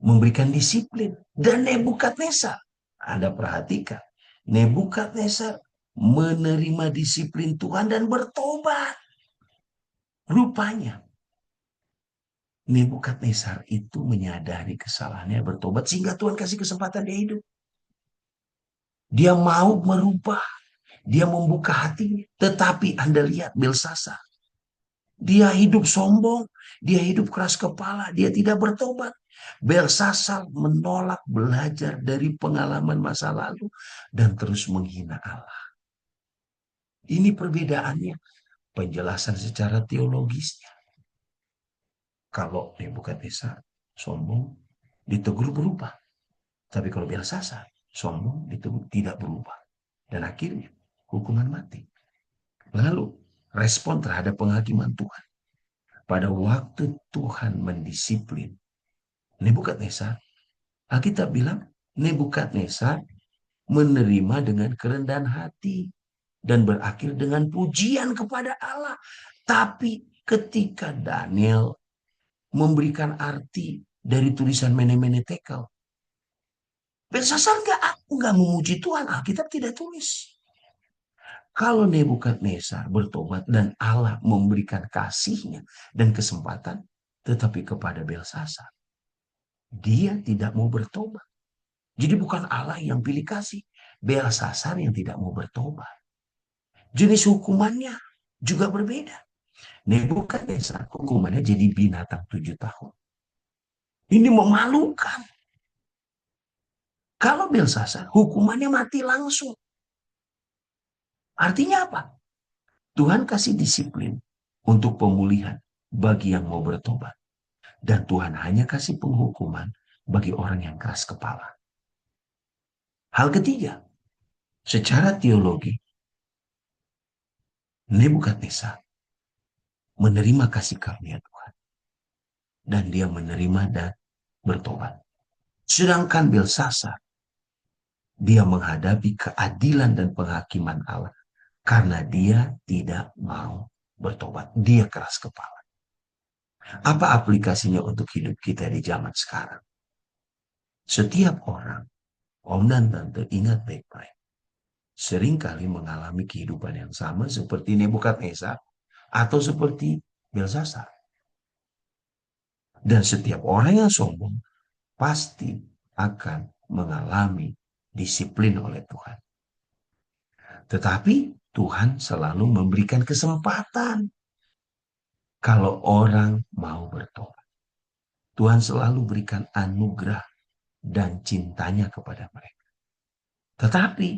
memberikan disiplin. Dan Nebukadnezar, Anda perhatikan, Nebukadnezar menerima disiplin Tuhan dan bertobat. Rupanya Nebukadnezar itu menyadari kesalahannya, bertobat, sehingga Tuhan kasih kesempatan dia hidup. Dia mau merubah, dia membuka hatinya. Tetapi Anda lihat Belsasar, dia hidup sombong, dia hidup keras kepala, dia tidak bertobat. Belsasar menolak belajar dari pengalaman masa lalu dan terus menghina Allah. Ini perbedaannya, penjelasan secara teologisnya. Kalau Nebukadnezar sombong, ditegur berubah. Tapi kalau Belsasar sombong, ditegur tidak berubah. Dan akhirnya hukuman mati. Lalu respon terhadap penghakiman Tuhan. Pada waktu Tuhan mendisiplin Nebukadnezar, Alkitab bilang Nebukadnezar menerima dengan kerendahan hati dan berakhir dengan pujian kepada Allah. Tapi ketika Daniel memberikan arti dari tulisan Mene-Mene Tekel, Belsasar nggak memuji Tuhan. Alkitab tidak tulis. Kalau Nebukadnezar bertobat dan Allah memberikan kasihnya dan kesempatan, tetapi kepada Belsasar, dia tidak mau bertobat. Jadi bukan Allah yang pilih kasih, Belsasar yang tidak mau bertobat. Jenis hukumannya juga berbeda. Nebukadnezar hukumannya jadi binatang 7 tahun. Ini memalukan. Kalau Belsasar hukumannya mati langsung. Artinya apa? Tuhan kasih disiplin untuk pemulihan bagi yang mau bertobat. Dan Tuhan hanya kasih penghukuman bagi orang yang keras kepala. Hal ketiga, secara teologi, Nebukadnezar menerima kasih karunia Tuhan. Dan dia menerima dan bertobat. Sedangkan Belsasar, dia menghadapi keadilan dan penghakiman Allah. Karena dia tidak mau bertobat. Dia keras kepala. Apa aplikasinya untuk hidup kita di zaman sekarang? Setiap orang, Om dan Tante, ingat baik-baik, seringkali mengalami kehidupan yang sama seperti Nebukadnezar atau seperti Belsasar. Dan setiap orang yang sombong pasti akan mengalami disiplin oleh Tuhan. Tetapi Tuhan selalu memberikan kesempatan kalau orang mau bertobat. Tuhan selalu berikan anugerah dan cintanya kepada mereka. Tetapi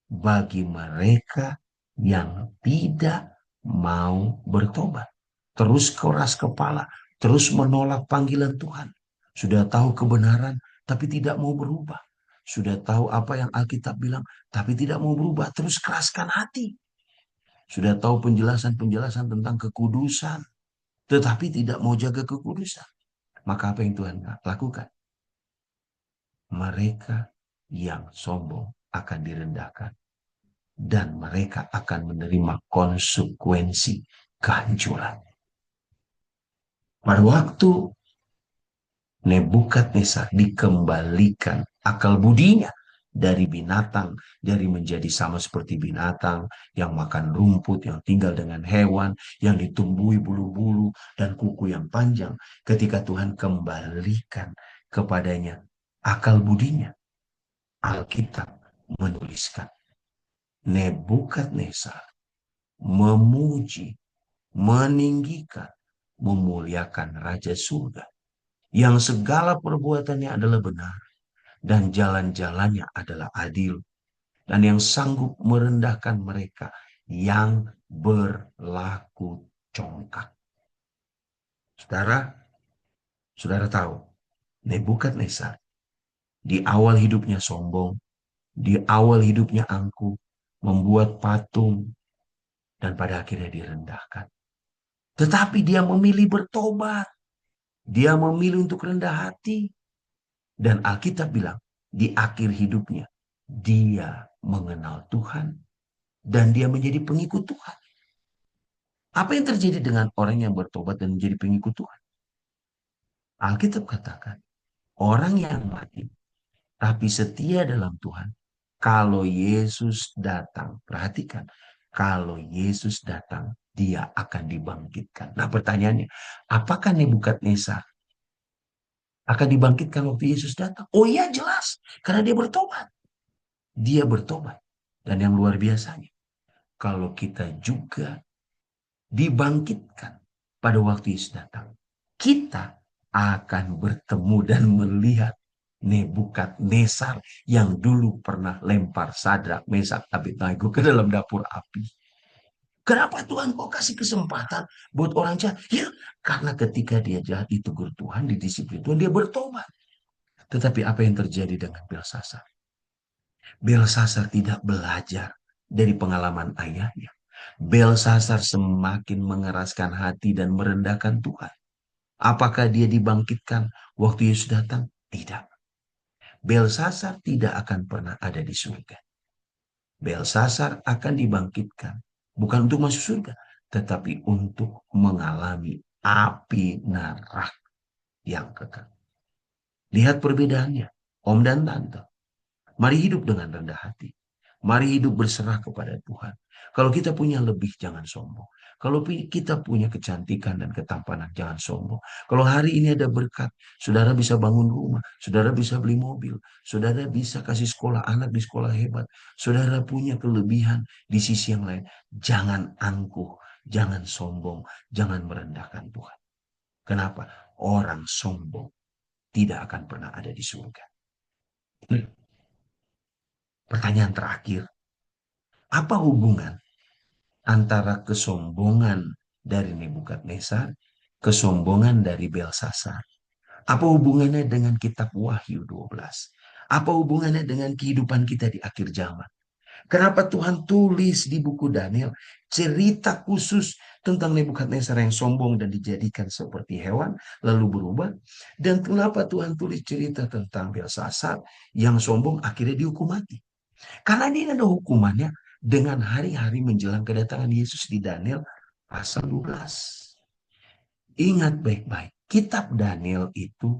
bagi mereka yang tidak mau bertobat, terus keras kepala, terus menolak panggilan Tuhan, sudah tahu kebenaran tapi tidak mau berubah, sudah tahu apa yang Alkitab bilang tapi tidak mau berubah, terus keraskan hati, sudah tahu penjelasan-penjelasan tentang kekudusan tetapi tidak mau jaga kekudusan, maka apa yang Tuhan lakukan? Mereka yang sombong akan direndahkan dan mereka akan menerima konsekuensi kehancuran. Pada waktu Nebukadnezar dikembalikan akal budinya dari binatang, dari menjadi sama seperti binatang yang makan rumput, yang tinggal dengan hewan, yang ditumbuhi bulu-bulu dan kuku yang panjang. Ketika Tuhan kembalikan kepadanya akal budinya, Alkitab menuliskan Nebukadnezar memuji, meninggikan, memuliakan Raja Surga yang segala perbuatannya adalah benar dan jalan-jalannya adalah adil dan yang sanggup merendahkan mereka yang berlaku congkak. Saudara, saudara tahu, Nebukadnezar di awal hidupnya sombong, di awal hidupnya angkuh, membuat patung, dan pada akhirnya direndahkan. Tetapi dia memilih bertobat. Dia memilih untuk rendah hati. Dan Alkitab bilang, di akhir hidupnya, dia mengenal Tuhan. Dan dia menjadi pengikut Tuhan. Apa yang terjadi dengan orang yang bertobat dan menjadi pengikut Tuhan? Alkitab katakan, orang yang mati, tapi setia dalam Tuhan, kalau Yesus datang, perhatikan, kalau Yesus datang, dia akan dibangkitkan. Nah pertanyaannya, apakah Nebukadnezar akan dibangkitkan waktu Yesus datang? Oh iya jelas, karena dia bertobat. Dia bertobat. Dan yang luar biasanya, kalau kita juga dibangkitkan pada waktu Yesus datang, kita akan bertemu dan melihat Nebukadnezar yang dulu pernah lempar Sadrak, Mesak, Abednego ke dalam dapur api. Kenapa Tuhan kok kasih kesempatan buat orang jahat? Ya, karena ketika dia jahat ditegur Tuhan, didisiplin Tuhan, dia bertobat. Tetapi apa yang terjadi dengan Belsasar? Belsasar tidak belajar dari pengalaman ayahnya. Belsasar semakin mengeraskan hati dan merendahkan Tuhan. Apakah dia dibangkitkan waktu Yesus datang? Tidak. Belsasar tidak akan pernah ada di surga. Belsasar akan dibangkitkan. Bukan untuk masuk surga. Tetapi untuk mengalami api neraka yang kekal. Lihat perbedaannya. Om dan tante. Mari hidup dengan rendah hati. Mari hidup berserah kepada Tuhan. Kalau kita punya lebih, jangan sombong. Kalau kita punya kecantikan dan ketampanan, jangan sombong. Kalau hari ini ada berkat, saudara bisa bangun rumah, saudara bisa beli mobil, saudara bisa kasih sekolah anak di sekolah hebat, saudara punya kelebihan di sisi yang lain. Jangan angkuh, jangan sombong, jangan merendahkan Tuhan. Kenapa? Orang sombong tidak akan pernah ada di surga. Pertanyaan terakhir, apa hubungan antara kesombongan dari Nebukadnezar, kesombongan dari Belsasar? Apa hubungannya dengan kitab Wahyu 12? Apa hubungannya dengan kehidupan kita di akhir zaman? Kenapa Tuhan tulis di buku Daniel cerita khusus tentang Nebukadnezar yang sombong dan dijadikan seperti hewan lalu berubah? Dan kenapa Tuhan tulis cerita tentang Belsasar yang sombong akhirnya dihukum mati? Karena ini ada hukumannya dengan hari-hari menjelang kedatangan Yesus di Daniel pasal 12. Ingat baik-baik, kitab Daniel itu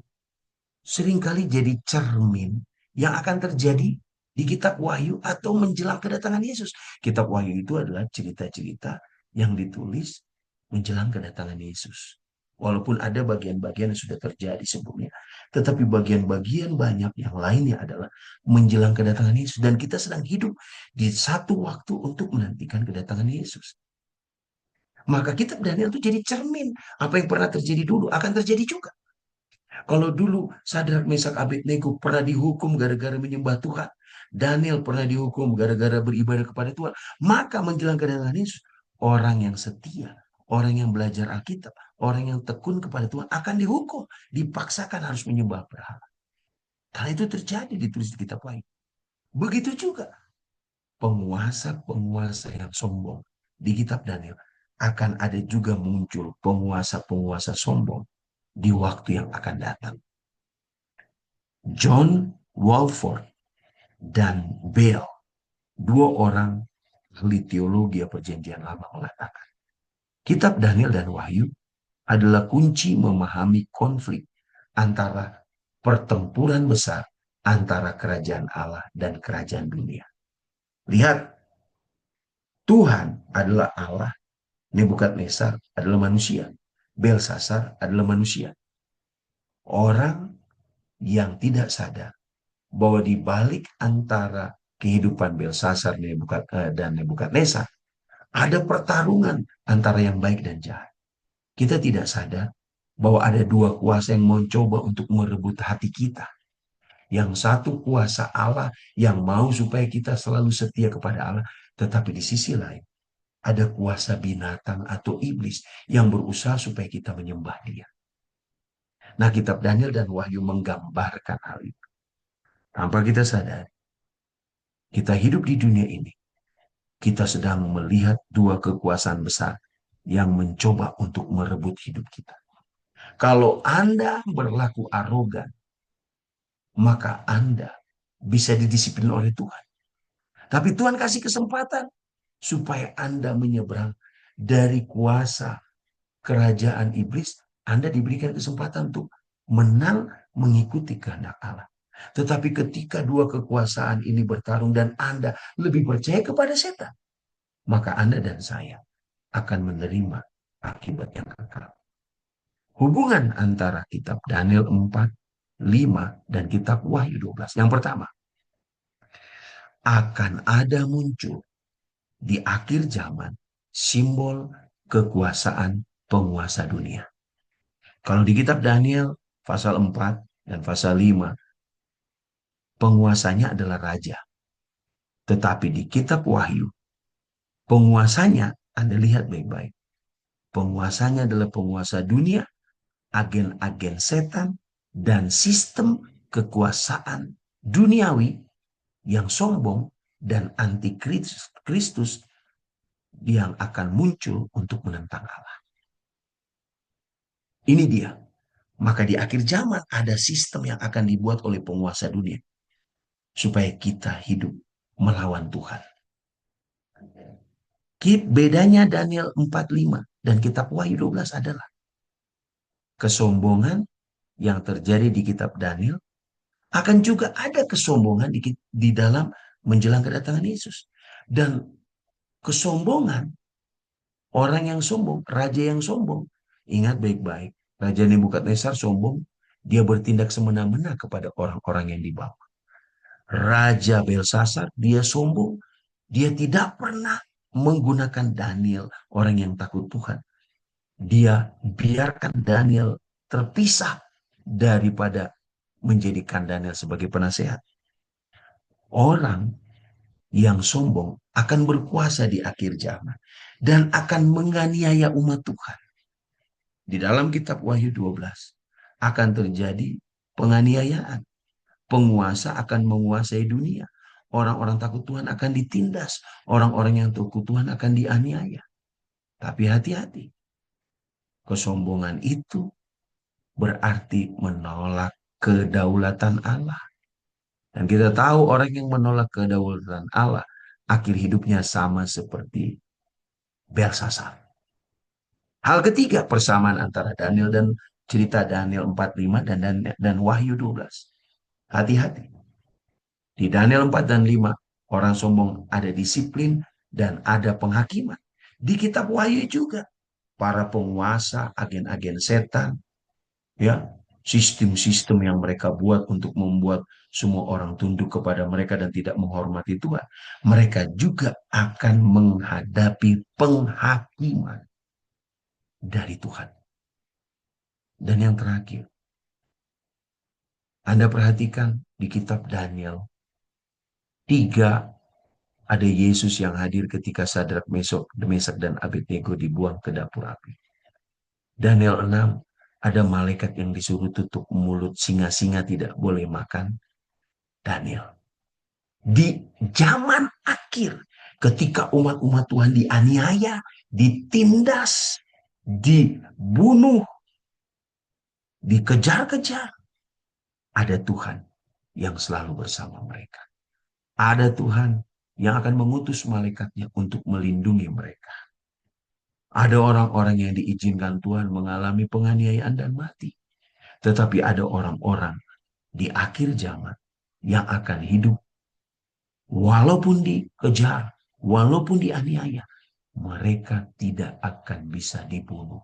seringkali jadi cermin yang akan terjadi di kitab Wahyu atau menjelang kedatangan Yesus. Kitab Wahyu itu adalah cerita-cerita yang ditulis menjelang kedatangan Yesus. Walaupun ada bagian-bagian yang sudah terjadi sebelumnya. Tetapi bagian-bagian banyak yang lainnya adalah menjelang kedatangan Yesus. Dan kita sedang hidup di satu waktu untuk menantikan kedatangan Yesus. Maka kitab Daniel itu jadi cermin. Apa yang pernah terjadi dulu akan terjadi juga. Kalau dulu Sadrak, Mesak, Abednego pernah dihukum gara-gara menyembah Tuhan. Daniel pernah dihukum gara-gara beribadah kepada Tuhan. Maka menjelang kedatangan Yesus, orang yang setia, orang yang belajar Alkitab, orang yang tekun kepada Tuhan akan dihukum. Dipaksakan harus menyembah berhala. Karena itu terjadi ditulis di kitab lain. Begitu juga penguasa-penguasa yang sombong di kitab Daniel. Akan ada juga muncul penguasa-penguasa sombong di waktu yang akan datang. John Walford dan Bell, dua orang ahli teologi perjanjian lama mengatakan, kitab Daniel dan Wahyu adalah kunci memahami konflik antara pertempuran besar antara kerajaan Allah dan kerajaan dunia. Lihat, Tuhan adalah Allah, Nebukadnezar adalah manusia, Belsasar adalah manusia. Orang yang tidak sadar bahwa di balik antara kehidupan Belsasar dan Nebukadnezar ada pertarungan antara yang baik dan jahat. Kita tidak sadar bahwa ada dua kuasa yang mencoba untuk merebut hati kita. Yang satu kuasa Allah yang mau supaya kita selalu setia kepada Allah, tetapi di sisi lain ada kuasa binatang atau iblis yang berusaha supaya kita menyembah dia. Nah, kitab Daniel dan Wahyu menggambarkan hal itu. Tanpa kita sadar, kita hidup di dunia ini, kita sedang melihat dua kekuasaan besar yang mencoba untuk merebut hidup kita. Kalau Anda berlaku arogan, maka Anda bisa didisiplin oleh Tuhan. Tapi Tuhan kasih kesempatan supaya Anda menyeberang dari kuasa kerajaan iblis. Anda diberikan kesempatan untuk menang mengikuti kehendak Allah. Tetapi ketika dua kekuasaan ini bertarung dan Anda lebih percaya kepada setan, maka Anda dan saya akan menerima akibat yang kekal. Hubungan antara kitab Daniel 4, 5, dan kitab Wahyu 12. Yang pertama, akan ada muncul di akhir zaman simbol kekuasaan penguasa dunia. Kalau di kitab Daniel pasal 4 dan pasal 5, penguasanya adalah raja. Tetapi di kitab Wahyu, penguasanya, Anda lihat baik-baik, penguasanya adalah penguasa dunia, agen-agen setan, dan sistem kekuasaan duniawi yang sombong dan anti-Kristus yang akan muncul untuk menentang Allah. Ini dia. Maka di akhir zaman ada sistem yang akan dibuat oleh penguasa dunia supaya kita hidup melawan Tuhan. Bedanya Daniel 4:5 dan kitab Wahyu 12 adalah kesombongan yang terjadi di kitab Daniel akan juga ada kesombongan di dalam menjelang kedatangan Yesus. Dan kesombongan, orang yang sombong, raja yang sombong, ingat baik-baik, Raja Nebukadnezar sombong, dia bertindak semena-mena kepada orang-orang yang di bawah. Raja Belsasar, dia sombong, dia tidak pernah menggunakan Daniel, orang yang takut Tuhan. Dia biarkan Daniel terpisah daripada menjadikan Daniel sebagai penasehat. Orang yang sombong akan berkuasa di akhir zaman dan akan menganiaya umat Tuhan. Di dalam kitab Wahyu 12 akan terjadi penganiayaan. Penguasa akan menguasai dunia. Orang-orang takut Tuhan akan ditindas. Orang-orang yang takut Tuhan akan dianiaya. Tapi hati-hati. Kesombongan itu berarti menolak kedaulatan Allah. Dan kita tahu orang yang menolak kedaulatan Allah, akhir hidupnya sama seperti Belsasar. Hal ketiga, persamaan antara Daniel dan cerita Daniel 4:5 dan Wahyu 12. Hati-hati. Di Daniel 4 dan 5, orang sombong ada disiplin dan ada penghakiman. Di kitab Wahyu juga, para penguasa, agen-agen setan, ya, sistem-sistem yang mereka buat untuk membuat semua orang tunduk kepada mereka dan tidak menghormati Tuhan. Mereka juga akan menghadapi penghakiman dari Tuhan. Dan yang terakhir, Anda perhatikan di kitab Daniel 3, ada Yesus yang hadir ketika Sadrak, Mesak, dan Abednego dibuang ke dapur api. Daniel 6, ada malaikat yang disuruh tutup mulut singa-singa tidak boleh makan Daniel. Di zaman akhir, ketika umat-umat Tuhan dianiaya, ditindas, dibunuh, dikejar-kejar, ada Tuhan yang selalu bersama mereka. Ada Tuhan yang akan mengutus malaikatnya untuk melindungi mereka. Ada orang-orang yang diizinkan Tuhan mengalami penganiayaan dan mati. Tetapi ada orang-orang di akhir zaman yang akan hidup walaupun dikejar, walaupun dianiaya, mereka tidak akan bisa dibunuh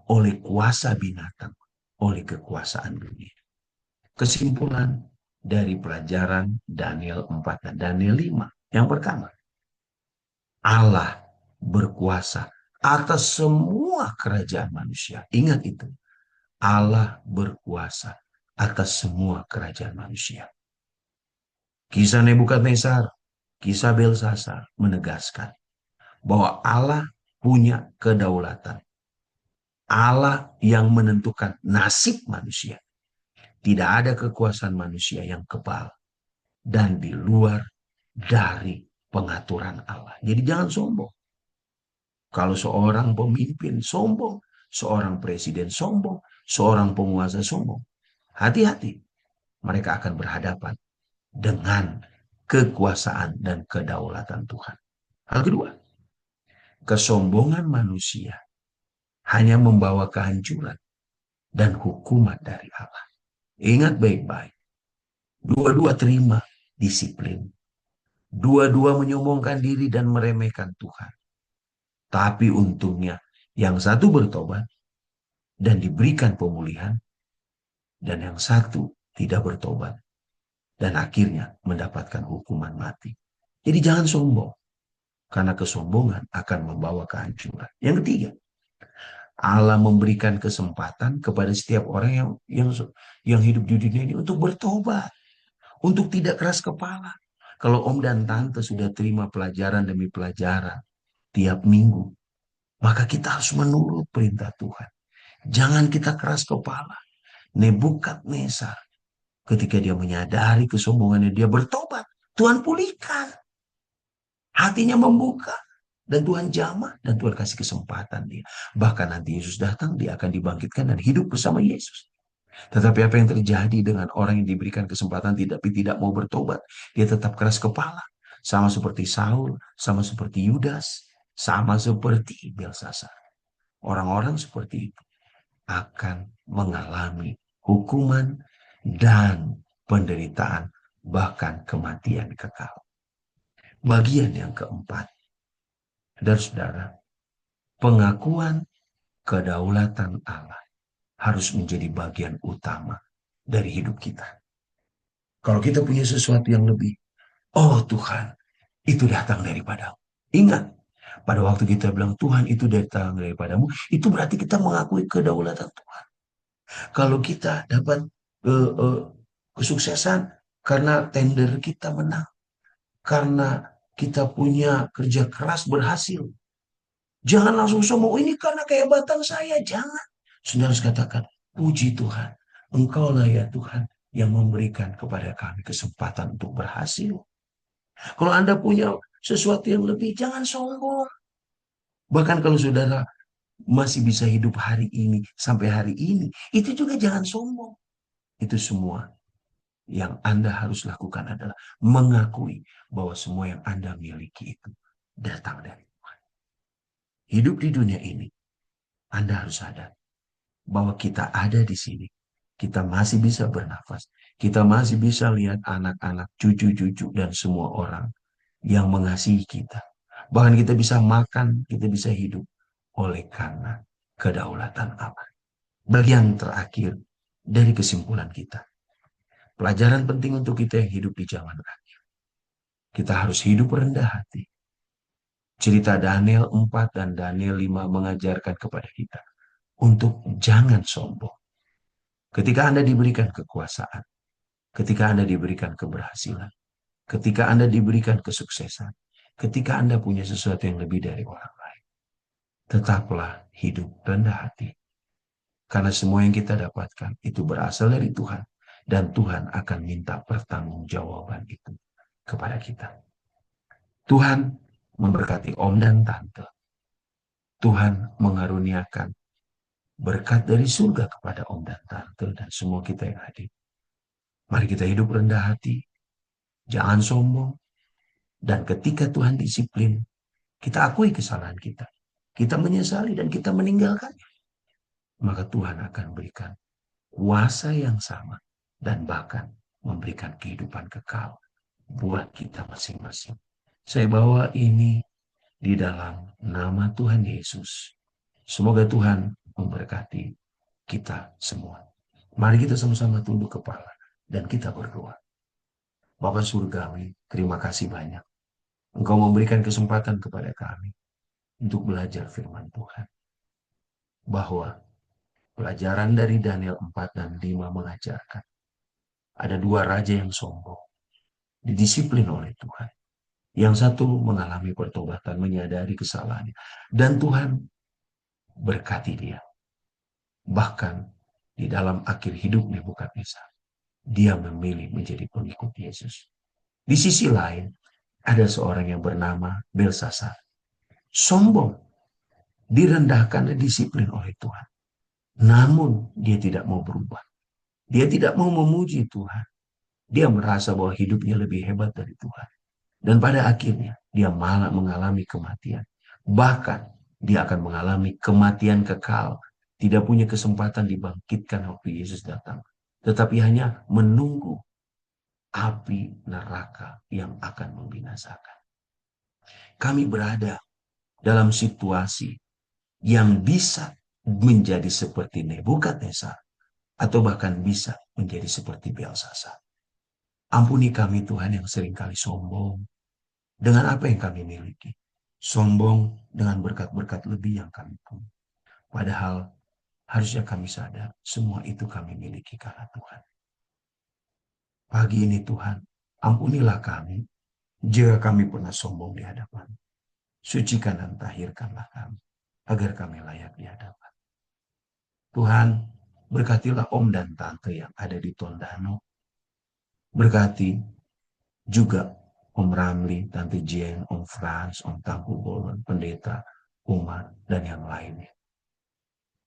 oleh kuasa binatang, oleh kekuasaan dunia. Kesimpulan dari pelajaran Daniel 4 dan Daniel 5. Yang pertama, Allah berkuasa atas semua kerajaan manusia. Ingat itu. Allah berkuasa atas semua kerajaan manusia. Kisah Nebukadnezar, kisah Belsasar menegaskan bahwa Allah punya kedaulatan. Allah yang menentukan nasib manusia. Tidak ada kekuasaan manusia yang kebal dan di luar dari pengaturan Allah. Jadi jangan sombong. Kalau seorang pemimpin sombong, seorang presiden sombong, seorang penguasa sombong, hati-hati. Mereka akan berhadapan dengan kekuasaan dan kedaulatan Tuhan. Hal kedua, kesombongan manusia hanya membawa kehancuran dan hukuman dari Allah. Ingat baik-baik. Dua-dua terima disiplin. Dua-dua menyombongkan diri dan meremehkan Tuhan. Tapi untungnya yang satu bertobat dan diberikan pemulihan, dan yang satu tidak bertobat dan akhirnya mendapatkan hukuman mati. Jadi jangan sombong, karena kesombongan akan membawa kehancuran. Yang ketiga, Allah memberikan kesempatan kepada setiap orang yang hidup di dunia ini untuk bertobat, untuk tidak keras kepala. Kalau om dan tante sudah terima pelajaran demi pelajaran tiap minggu, maka kita harus menurut perintah Tuhan. Jangan kita keras kepala. Nebukadnezar, ketika dia menyadari kesombongannya, dia bertobat. Tuhan pulihkan. Hatinya membuka. Dan Tuhan jamah. Dan Tuhan kasih kesempatan dia. Bahkan nanti Yesus datang, dia akan dibangkitkan dan hidup bersama Yesus. Tetapi apa yang terjadi dengan orang yang diberikan kesempatan tapi tidak mau bertobat? Dia tetap keras kepala. Sama seperti Saul, sama seperti Yudas, sama seperti Belsasar. Orang-orang seperti itu akan mengalami hukuman dan penderitaan, bahkan kematian kekal. Bagian yang keempat, saudara-saudara, pengakuan kedaulatan Allah harus menjadi bagian utama dari hidup kita. Kalau kita punya sesuatu yang lebih, oh Tuhan, itu datang daripadamu. Ingat, pada waktu kita bilang Tuhan itu datang daripadamu, itu berarti kita mengakui kedaulatan Tuhan. Kalau kita dapat kesuksesan karena tender kita menang, karena kita punya kerja keras berhasil, jangan langsung sombong, ini karena kehebatan saya. Jangan. Saudara harus katakan, puji Tuhan, Engkaulah ya Tuhan yang memberikan kepada kami kesempatan untuk berhasil. Kalau Anda punya sesuatu yang lebih, jangan sombong. Bahkan kalau saudara masih bisa hidup hari ini sampai hari ini, itu juga jangan sombong. Itu semua yang Anda harus lakukan adalah mengakui bahwa semua yang Anda miliki itu datang dari Tuhan. Hidup di dunia ini, Anda harus sadar bahwa kita ada di sini. Kita masih bisa bernafas. Kita masih bisa lihat anak-anak, cucu-cucu, dan semua orang yang mengasihi kita. Bahkan kita bisa makan, kita bisa hidup oleh karena kedaulatan Allah. Bagian terakhir dari kesimpulan kita. Pelajaran penting untuk kita yang hidup di zaman akhir. Kita harus hidup rendah hati. Cerita Daniel 4 dan Daniel 5 mengajarkan kepada kita untuk jangan sombong. Ketika Anda diberikan kekuasaan, ketika Anda diberikan keberhasilan, ketika Anda diberikan kesuksesan, ketika Anda punya sesuatu yang lebih dari orang lain, tetaplah hidup rendah hati. Karena semua yang kita dapatkan itu berasal dari Tuhan. Dan Tuhan akan minta pertanggungjawaban itu kepada kita. Tuhan memberkati om dan tante. Tuhan mengaruniakan berkat dari surga kepada om dan tante dan semua kita yang hadir. Mari kita hidup rendah hati. Jangan sombong. Dan ketika Tuhan disiplin, kita akui kesalahan kita. Kita menyesali dan kita meninggalkannya. Maka Tuhan akan berikan kuasa yang sama dan bahkan memberikan kehidupan kekal buat kita masing-masing. Saya bawa ini di dalam nama Tuhan Yesus. Semoga Tuhan memberkati kita semua. Mari kita sama-sama tunduk kepala dan kita berdoa. Bapa Surgawi, terima kasih banyak. Engkau memberikan kesempatan kepada kami untuk belajar firman Tuhan. Bahwa pelajaran dari Daniel 4 dan 5 mengajarkan ada dua raja yang sombong, didisiplin oleh Tuhan. Yang satu mengalami pertobatan, menyadari kesalahannya. Dan Tuhan berkati dia. Bahkan di dalam akhir hidup Nebukadnezar, dia memilih menjadi pengikut Yesus. Di sisi lain, ada seorang yang bernama Belsasar. Sombong, direndahkan dan disiplin oleh Tuhan. Namun dia tidak mau berubah. Dia tidak mau memuji Tuhan. Dia merasa bahwa hidupnya lebih hebat dari Tuhan. Dan pada akhirnya dia malah mengalami kematian. Bahkan dia akan mengalami kematian kekal. Tidak punya kesempatan dibangkitkan waktu Yesus datang. Tetapi hanya menunggu api neraka yang akan membinasakan. Kami berada dalam situasi yang bisa menjadi seperti Nebukadnezar atau bahkan bisa menjadi seperti Belsasar. Ampuni kami Tuhan yang seringkali sombong dengan apa yang kami miliki. Sombong dengan berkat-berkat lebih yang kami punya. Padahal harusnya kami sadar semua itu kami miliki karena Tuhan. Pagi ini Tuhan, ampunilah kami jika kami pernah sombong di hadapan. Sucikan dan tahirkanlah kami agar kami layak di hadapan. Tuhan, berkatilah Om dan Tante yang ada di Tondano. Berkati juga Om Ramli, Tante Jen, Om Frans, Om Tangku Bolon, Pendeta, Umat, dan yang lainnya.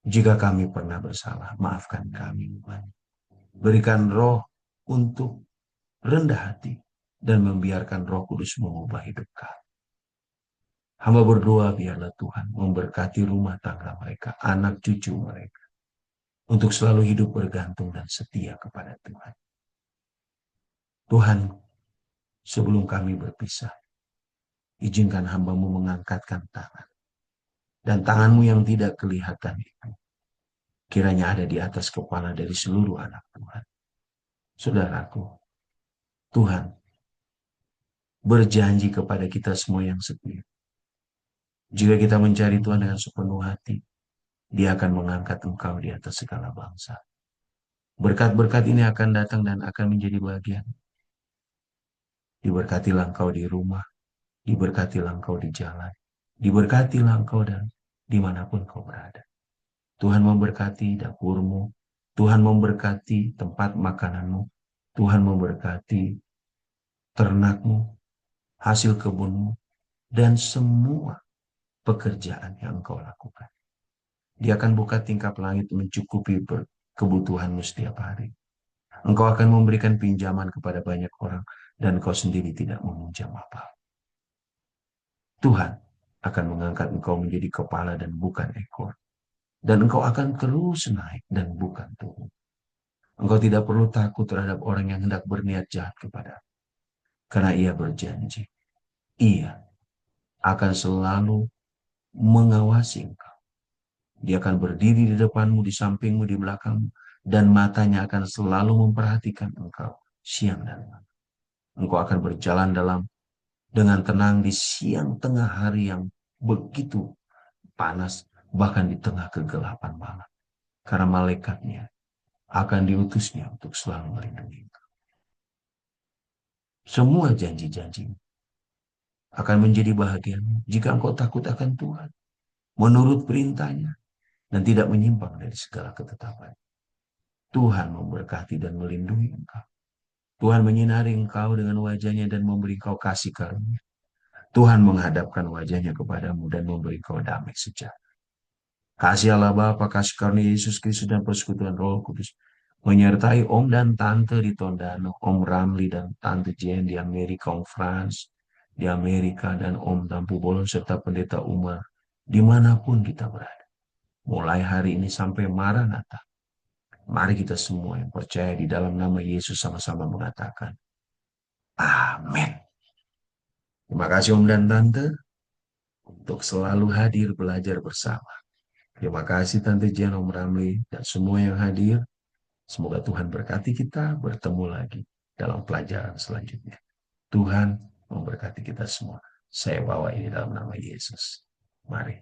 Jika kami pernah bersalah, maafkan kami, Tuhan. Berikan roh untuk rendah hati dan membiarkan Roh Kudus mengubah hidup kami. Hamba berdoa biarlah Tuhan memberkati rumah tangga mereka, anak cucu mereka, untuk selalu hidup bergantung dan setia kepada Tuhan. Tuhan, sebelum kami berpisah, izinkan hamba-Mu mengangkatkan tangan. Dan tangan-Mu yang tidak kelihatan itu, kiranya ada di atas kepala dari seluruh anak Tuhan. Saudaraku, Tuhan berjanji kepada kita semua yang setia. Jika kita mencari Tuhan dengan sepenuh hati, Dia akan mengangkat engkau di atas segala bangsa. Berkat-berkat ini akan datang dan akan menjadi bagian. Diberkatilah engkau di rumah, diberkatilah engkau di jalan, diberkatilah engkau dan dimanapun kau berada. Tuhan memberkati dapurmu, Tuhan memberkati tempat makananmu, Tuhan memberkati ternakmu, hasil kebunmu, dan semua pekerjaan yang engkau lakukan. Dia akan buka tingkap langit mencukupi kebutuhanmu setiap hari. Engkau akan memberikan pinjaman kepada banyak orang dan engkau sendiri tidak meminjam apa. Tuhan akan mengangkat engkau menjadi kepala dan bukan ekor. Dan engkau akan terus naik dan bukan turun. Engkau tidak perlu takut terhadap orang yang hendak berniat jahat kepada. Karena ia berjanji. Ia akan selalu mengawasi engkau. Dia akan berdiri di depanmu, di sampingmu, di belakangmu. Dan matanya akan selalu memperhatikan engkau siang dan malam. Engkau akan berjalan dengan tenang di siang tengah hari yang begitu panas, bahkan di tengah kegelapan malam. Karena malaikatnya akan diutusnya untuk selalu melindungi engkau. Semua janji-janji akan menjadi bahagiamu jika engkau takut akan Tuhan, menurut perintahnya, dan tidak menyimpang dari segala ketetapan. Tuhan memberkati dan melindungi engkau. Tuhan menyinari engkau dengan wajahnya dan memberi engkau kasih karunia. Tuhan menghadapkan wajahnya kepadamu dan memberi engkau damai sejahtera. Kasih Allah Bapa, kasih karunia Yesus Kristus dan persekutuan Roh Kudus menyertai Om dan Tante di Tondano, Om Ramli dan Tante Jen di Amerika, Om Frans di Amerika dan Om Tampu Bolon serta Pendeta Umar, dimanapun kita berada. Mulai hari ini sampai Maranatha, mari kita semua yang percaya di dalam nama Yesus sama-sama mengatakan, Amin. Terima kasih Om dan Tante untuk selalu hadir belajar bersama. Terima kasih Tante Jen, Om Ramli, dan semua yang hadir. Semoga Tuhan berkati kita bertemu lagi dalam pelajaran selanjutnya. Tuhan memberkati kita semua. Saya bawa ini dalam nama Yesus. Mari.